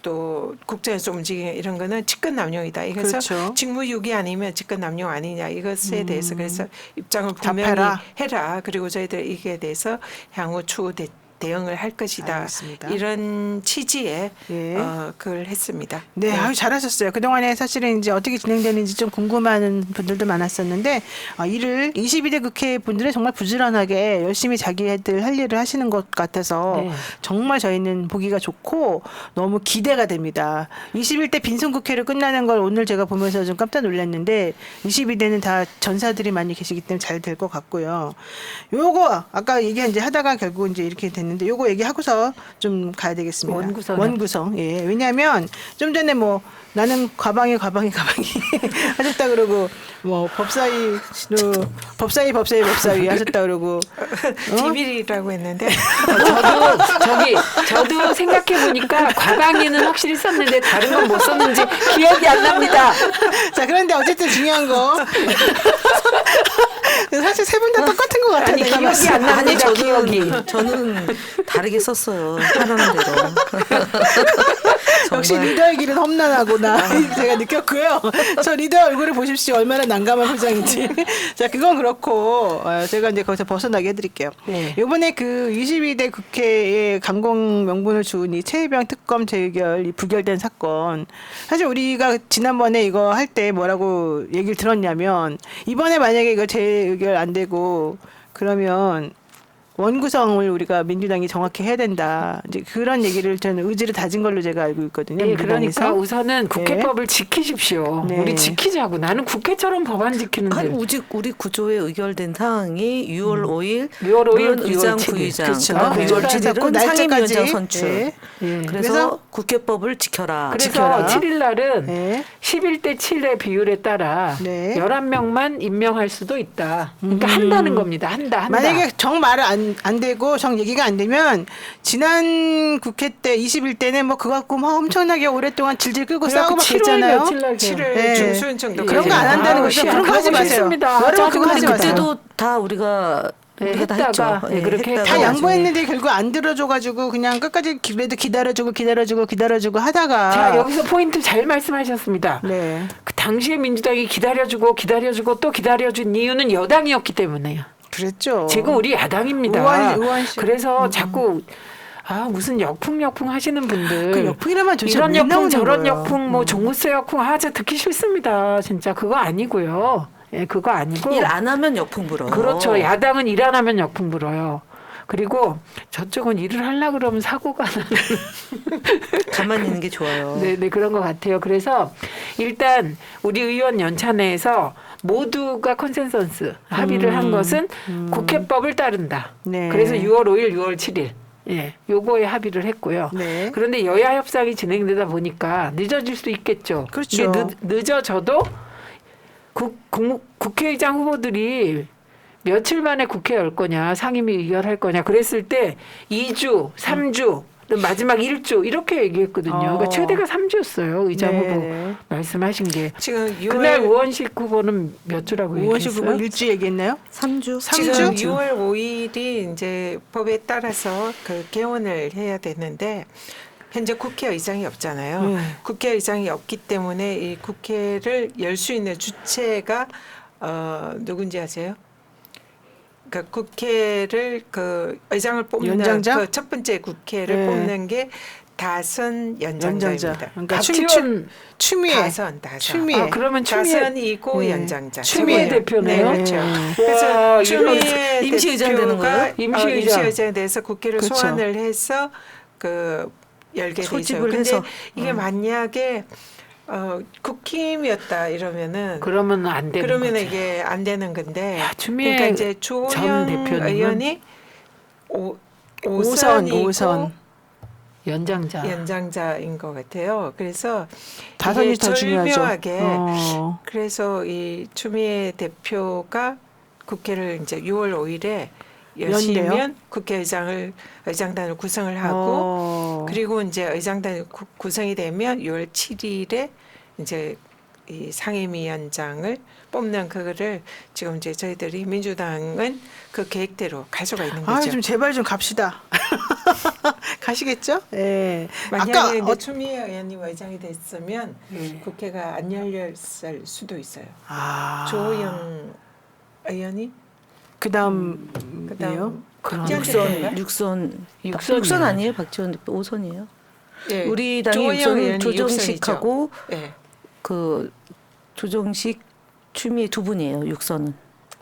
또 국정에서 움직이는 이런 거는 직권남용이다. 이것은 그렇죠. 직무유기 아니면 직권남용 아니냐 이것에 대해서 그래서 입장을 분명히 답해라. 해라. 그리고 저희들 이게 대해서 향후 추후 대응을 할 것이다. 알겠습니다. 이런 취지의 예. 그걸 했습니다. 네, 아유, 잘하셨어요. 그동안에 사실은 이제 어떻게 진행되는지 좀 궁금한 분들도 많았었는데, 이를 22대 국회 분들은 정말 부지런하게 열심히 자기들 할 일을 하시는 것 같아서 네. 정말 저희는 보기가 좋고 너무 기대가 됩니다. 21대 빈손 국회로 끝나는 걸 오늘 제가 보면서 좀 깜짝 놀랐는데, 22대는 다 전사들이 많이 계시기 때문에 잘 될 것 같고요. 요거, 아까 얘기 이제 하다가 결국 이제 이렇게 됐는데, 요거 얘기하고서 좀 가야 되겠습니다. 원구성. 예. 왜냐하면 좀 전에 뭐 나는 가방이 하셨다 그러고 뭐 법사위 하셨다 그러고 비밀이라고 했는데 저도 생각해 보니까 과방위는 확실히 썼는데 다른 건 못 썼는지 기억이 안 납니다. 자, 그런데 어쨌든 중요한 거 사실 세 분 다 똑같은 것 같아요. 아니, 내가 기억이 봤을 안 때. 납니다. 기억이. 저는 다르게 썼어요. 하라는 대로. 역시 정말. 리더의 길은 험난하구나 제가 느꼈고요. 저 리더 얼굴을 보십시오. 얼마나 난감한 표정인지. 자, 그건 그렇고 제가 이제 거기서 벗어나게 해드릴게요. 네. 이번에 그 22대 국회에 감공 명분을 주은 이 최혜병 특검 재의결 이 부결된 사건. 사실 우리가 지난번에 이거 할 때 뭐라고 얘기를 들었냐면 이번에 만약에 이거 재의결 안 되고 그러면 원구성을 우리가 민주당이 정확히 해야 된다. 이제 그런 얘기를 저는 의지를 다진 걸로 제가 알고 있거든요. 네, 민주당에서. 그러니까 우선은 국회법을 지키십시오. 네. 우리 지키자고. 나는 국회처럼 법안 지키는데. 아니, 우리 구조에 의결된 사항이 6월 5일 6월 5일, 물론 의장 6월 7일. 부의장 그렇죠. 그다음에 6월 7일은 날짜까지. 상임위원장 선출. 예. 예. 그래서 그래서 국회법을 지켜라. 그래서 지켜라. 7일 날은 네. 11대 7의 비율에 따라 네. 11명만 임명할 수도 있다. 그러니까 한다는 겁니다. 한다. 만약에 정 말을 안 되고 정 얘기가 안 되면 지난 국회 때 21대는 뭐 그거 갖고 막 엄청나게 오랫동안 질질 끌고 싸우고 막 7월 그랬잖아요. 며칠 날 7월 네. 중순 정도 그런 거 안 한다는 거죠. 그런 거 하지 마세요. 여러분 그거 하지 마세요. 그때도 다 우리가 네, 다 했다가, 했죠. 네, 그렇게 했다가 다 나중에. 양보했는데 결국 안 들어줘가지고 그냥 끝까지 그래도 기다려주고 하다가 자, 여기서 포인트 잘 말씀하셨습니다. 네. 그 당시에 민주당이 기다려주고 또 기다려준 이유는 여당이었기 때문에요. 그랬죠. 지금 우리 야당입니다. 의원실. 그래서 자꾸 무슨 역풍 하시는 분들 그 역풍이라면 도대체 이런 왜 역풍 나오는 저런 거예요? 역풍 뭐 종무세 역풍 저 듣기 싫습니다. 진짜 그거 아니고요. 예, 그거 아니고 일 안 하면 역풍 불어. 그렇죠. 야당은 일 안 하면 역풍 불어요. 그리고 저쪽은 일을 하려고 그러면 사고가 나는 가만히 있는 게 좋아요. 네, 그런 것 같아요. 그래서 일단 우리 의원 연차 내에서 모두가 컨센서스 합의를 한 것은 국회법을 따른다. 네. 그래서 6월 5일, 6월 7일. 예, 요거에 합의를 했고요. 네. 그런데 여야 협상이 진행되다 보니까 늦어질 수 있겠죠. 그렇죠. 이게 늦어져도 국회의장 후보들이 며칠 만에 국회 열 거냐, 상임위 의결할 거냐 그랬을 때 2주, 3주, 마지막 1주 이렇게 얘기했거든요. 그러니까 최대가 3주였어요. 의장 네. 후보 말씀하신 게. 지금 6월 그날 우원식 후보는 몇 주라고 우원식 얘기했어요? 후보 일주 얘기했나요? 3주. 지금 6월 5일이 이제 법에 따라서 그 개원을 해야 되는데 현재 국회의장이 없잖아요. 국회의장이 없기 때문에 이 국회를 열 수 있는 주체가 누군지 아세요? 그러니까 국회를 그 의장을 뽑는 연장자? 그 첫 번째 국회를 네. 뽑는 게 다선 연장자입니다. 그러니까 박지원 추미애. 다선. 추미애. 그러면 추미애 다선이고 네. 연장자. 추미애 대표네요. 네, 그렇죠. 와, 그래서 추미애 임시의장 되는 거예요? 임시의장. 돼서 국회를 그렇죠. 소환을 해서 그 열게 돼 있어요. 소집을 근데 해서. 이게 만약에 국힘이었다 이러면은 그러면 안 되는 그러면 거죠. 이게 안 되는 건데. 야, 추미애 그러니까 이제 전 주호영 대표님은 의원이 오선. 오선이고 연장자. 연장자인 것 같아요. 그래서 다선이 이게 더 중요하죠. 절묘하게 어. 그래서 이 추미애 대표가 국회를 이제 6월 5일에 연대요? 여시면 의장단을 구성을 하고 그리고 이제 의장단이 구성이 되면 6월 7일에 이제 이 상임위원장을 뽑는 그거를 지금 이제 저희들이 민주당은 그 계획대로 갈 수가 있는 거죠. 좀 제발 좀 갑시다. 가시겠죠? 예. 만약에 아까 이제 추미애 의원님 의장이 됐으면 국회가 안 열렸을 수도 있어요. 조호영 의원이 그다음이요? 그다음 그런 육선 아니에요? 박지원 대표 5선이에요. 예. 우리 당의 조호영 육선은 의원이 조정식하고 예. 그 조정식 추미애 두 분이에요. 육선은.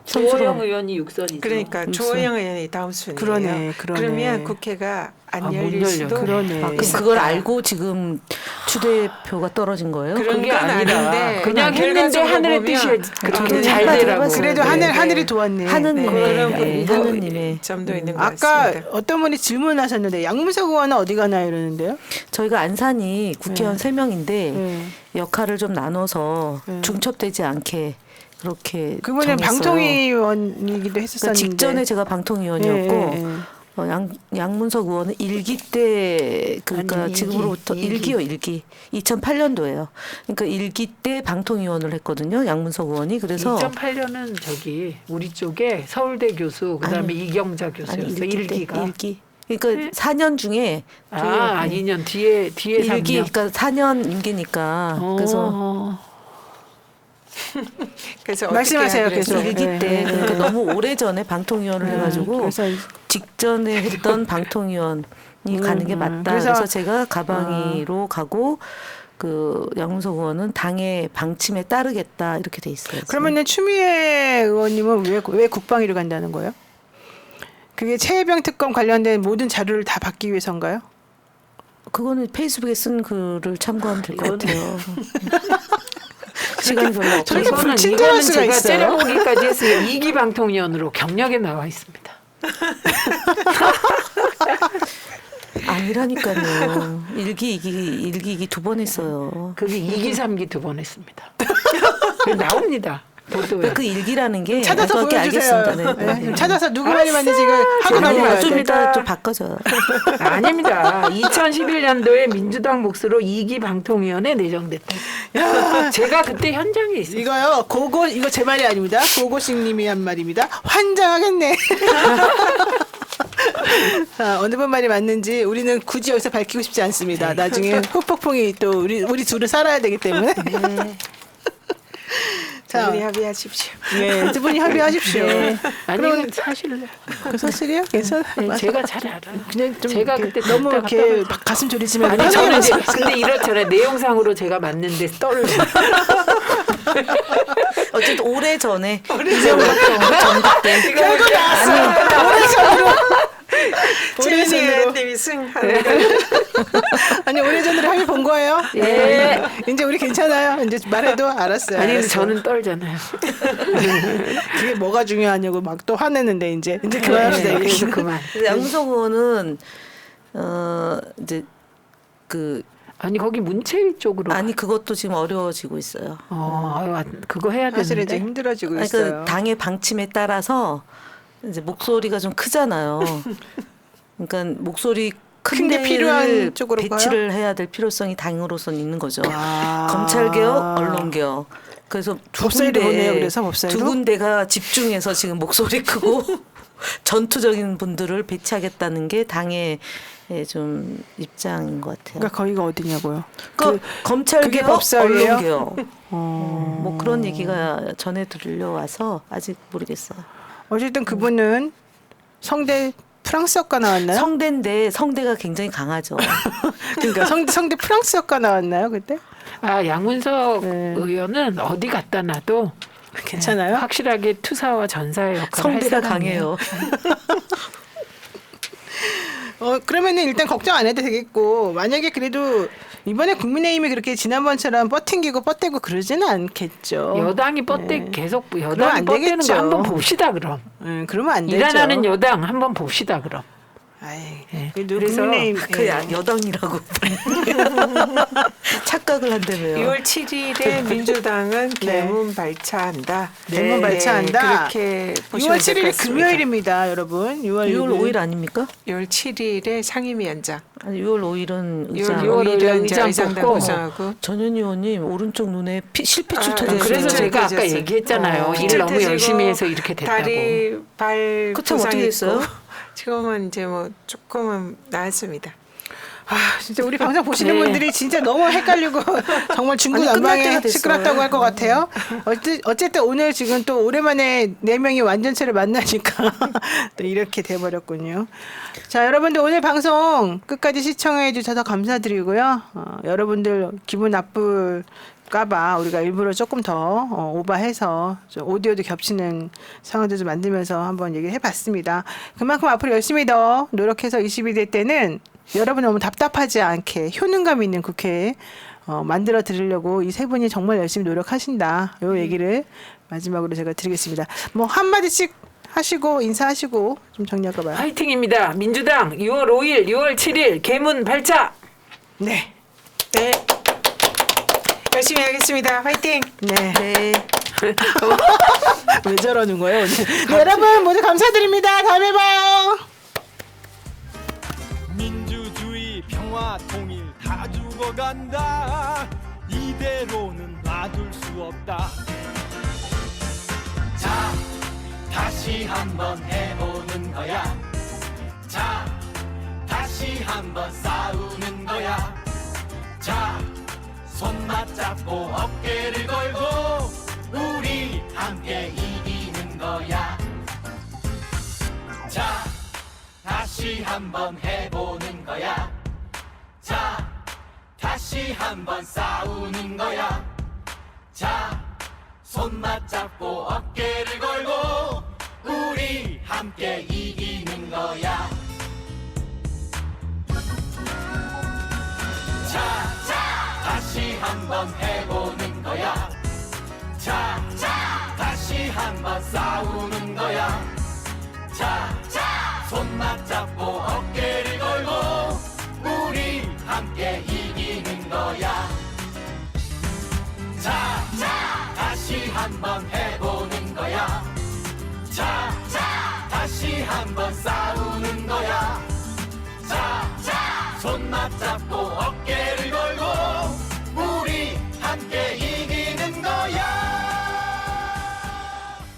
조호영 의원이 육선이죠. 그러니까 육선. 조호영 의원이 다음 순위예요. 그러네. 그러면 국회가 안 못 열릴 열려. 수도 그러네. 그럼 그걸 알고 지금 추 대표가 떨어진 거예요? 그런 그게 건 아니라 아닌데 그냥 했는데 결과적으로 하늘의 보면 뜻이 그렇게 저는 잘 해봐도 되라고. 해봤어요. 그래도 네, 하늘이 도왔네. 하느님의 그런 하느님의 점도 있는 것 아까 같습니다. 어떤 분이 질문하셨는데 양문석 의원은 어디 가나 이러는데요? 저희가 안산이 국회의원 네. 3명인데 네. 역할을 좀 나눠서 네. 중첩되지 않게 그렇게 그분은 정했어요. 방통위원이기도 그러니까 했었었는데 직전에 제가 방통위원이었고 예, 예, 예. 양문석 의원은 일기 때 그러니까 아니, 지금으로부터 일기요. 2008년도예요. 그러니까 일기 때 방통위원을 했거든요. 양문석 의원이. 그래서 2008년은 저기 우리 쪽에 서울대 교수 그다음에 아니, 이경자 아니 교수였어. 일기 때, 일기가. 일기. 그러니까 4년 중에 2년 뒤에 일기 3년. 그러니까 4년 임기니까 그래서 그래서 말씀하세요, 어떻게 계속. 일기 네, 때 네, 그러니까 네. 너무 오래 전에 방통위원을 해가지고 그래서 직전에 했던 방통위원이 가는 게 맞다. 그래서- 그래서 제가 가방위로 가고 그 양문석 의원은 당의 방침에 따르겠다 이렇게 돼 있어요. 지금. 그러면은 추미애 의원님은 왜 국방위로 간다는 거예요? 그게 최혜병 특검 관련된 모든 자료를 다 받기 위해서인가요? 그거는 페이스북에 쓴 글을 참고하면 될 것 같아요. 시간이 별로 없어서. 저렇게 이거는 불친절할 수가 제가 있어요? 째려보기까지 했어요. 2기 방통위원으로 경력에 나와 있습니다. 아니라니까요. 일기 2기 두 번 했어요. 그게 2기 3기 2번 했습니다. 나옵니다. 보도에. 그 일기라는 게 찾아서 그렇게 보여주세요. 알겠습니다. 네. 네. 좀 찾아서 누구 말이 맞는지 이걸 하고 아니, 가려야 좀 돼. 이따 좀 바꿔줘요. 아닙니다. 2011년도에 민주당 몫으로 2기 방통위원회 내정됐다. 제가 그때 현장에 있어요. 이거요. 이거 제 말이 아닙니다. 고고식님이 한 말입니다. 환장하겠네. 자, 어느 분 말이 맞는지 우리는 굳이 여기서 밝히고 싶지 않습니다. 나중에 후폭풍이 또 우리 둘은 살아야 되기 때문에. 자, 우리 합의하십시오. 네, 두 분이 합의하십시오. 아니면 사실래. 그 사실이요? 괜찮아. 네, 제가 잘 알아요. 그냥 좀 제가 이렇게 그때 너무 듣다가 이렇게 떨어져. 가슴 졸이지 말고. 아니 저는 이제 근데 이렇잖아요. 내용상으로 제가 맞는데 떨려. 어쨌든 오래 전에 이제부터 전국 때 결국 나왔어. 오래전으로. 오래전으로. 님이 승하는 아니 오래전으로 합의 본 거예요? 예. 이제 우리 괜찮아요. 이제 말해도 알았어요. 아니 근데 알았어요. 저는 떨잖아요. 그게 뭐가 중요하냐고 막 또 화내는데 이제 그만합시다. 네, 이게. 그래서 그만. 근데 양문석 의원은 이제 그 아니 거기 문체위 쪽으로. 아니 그것도 지금 어려워지고 있어요. 그거 해야 사실 이제 되는데. 힘들어지고 아니, 있어요. 그 당의 방침에 따라서 이제 목소리가 좀 크잖아요. 그러니까 목소리 큰 게 데를 필요한 쪽으로 배치를 해야 될 필요성이 당으로서는 있는 거죠. 검찰 개혁, 언론 개혁. 그래서 법사위로 보내요. 그래서 법사위로? 두 군데가 집중해서 지금 목소리 크고 전투적인 분들을 배치하겠다는 게 당의 좀 입장인 것 같아요. 그러니까 거기가 어디냐고요? 그 검찰 그게 개혁, 법사위예요? 언론 개혁. 뭐 그런 얘기가 전해 들려와서 아직 모르겠어요. 어쨌든 그분은 성대 프랑스어과 나왔나요? 성대인데 성대가 굉장히 강하죠. 그러니까 성대 프랑스어과 나왔나요 그때? 양문석 네. 의원은 어디 갖다 놔도 괜찮아요? 확실하게 투사와 전사의 역할을 할 성대가 사람이에요. 강해요. 그러면은 일단 걱정 안 해도 되겠고 만약에 그래도 이번에 국민의힘이 그렇게 지난번처럼 뻗팅기고 뻗대고 그러지는 않겠죠. 여당이 계속 여당이 안 뻗대는 되겠죠. 거 한번 봅시다 그럼. 그러면 안 되죠. 일어나는 여당 한번 봅시다 그럼. 아이, 네. 그래도 그래서 국민의힘 그 여당이라고 착각을 한다며요. 6월 7일에 민주당은 개문 발차한다. 개문 발차한다. 그렇게 6월 보시면 될 것 7일 같습니다. 금요일입니다, 여러분. 6월 5일 아닙니까? 6월 7일에 상임위원장. 아니 6월 5일은 6월 의장. 5일은 의장 의장당 뽑고. 구성하고 전현희 의원님 오른쪽 눈에 실핏줄 아, 터졌어요. 그래서 그렇죠. 제가 아까 터졌어요. 얘기했잖아요. 일을 너무 터지고 열심히 해서 이렇게 됐다고. 다리 발 그쵸, 어떻게 부상했고 됐어요? 지금은 이제 뭐 조금은 나았습니다. 진짜 우리 방송 보시는 네. 분들이 진짜 너무 헷갈리고 정말 아니, 끝날 중구난방에 때가 됐어요. 시끄럽다고 할 것 같아요. 어쨌든 오늘 지금 또 오랜만에 4명이 완전체를 만나니까 또 이렇게 돼버렸군요. 자, 여러분들 오늘 방송 끝까지 시청해 주셔서 감사드리고요. 여러분들 기분 나쁠까봐 우리가 일부러 조금 더 오버해서 좀 오디오도 겹치는 상황도 좀 만들면서 한번 얘기를 해봤습니다. 그만큼 앞으로 열심히 더 노력해서 22대 때는 여러분 너무 답답하지 않게 효능감 있는 국회 만들어 드리려고 이 세 분이 정말 열심히 노력하신다. 요 얘기를 마지막으로 제가 드리겠습니다. 뭐 한마디씩 하시고 인사하시고 좀 정리할까 봐요. 화이팅입니다. 민주당 6월 5일, 6월 7일 개문 발차. 네. 네. 열심히 하겠습니다. 화이팅! 네. 네. 왜 저러는 거예요, 오늘? 네, 여러분 모두 감사드립니다. 다음에 봐요. 민주주의 평화 통일 다 죽어간다 이대로는 놔둘 수 없다 자 다시 한번 해보는 거야 자 다시 한번 싸우는 거야 자 손 맞잡고 어깨를 걸고 우리 함께 이기는 거야 자 다시 한번 해보는 거야 자 다시 한번 싸우는 거야 자 손 맞잡고 어깨를 걸고 우리 함께 이기는 거야 자 다시 한번 해보는 거야 자 다시 한번 싸우는 거야 자 손 맞잡고 어깨를 걸고 우리 함께 이기는 거야 자 다시 한번 해보는 거야 자 다시 한번 싸우는 거야 자 손 맞잡고 어깨를 걸고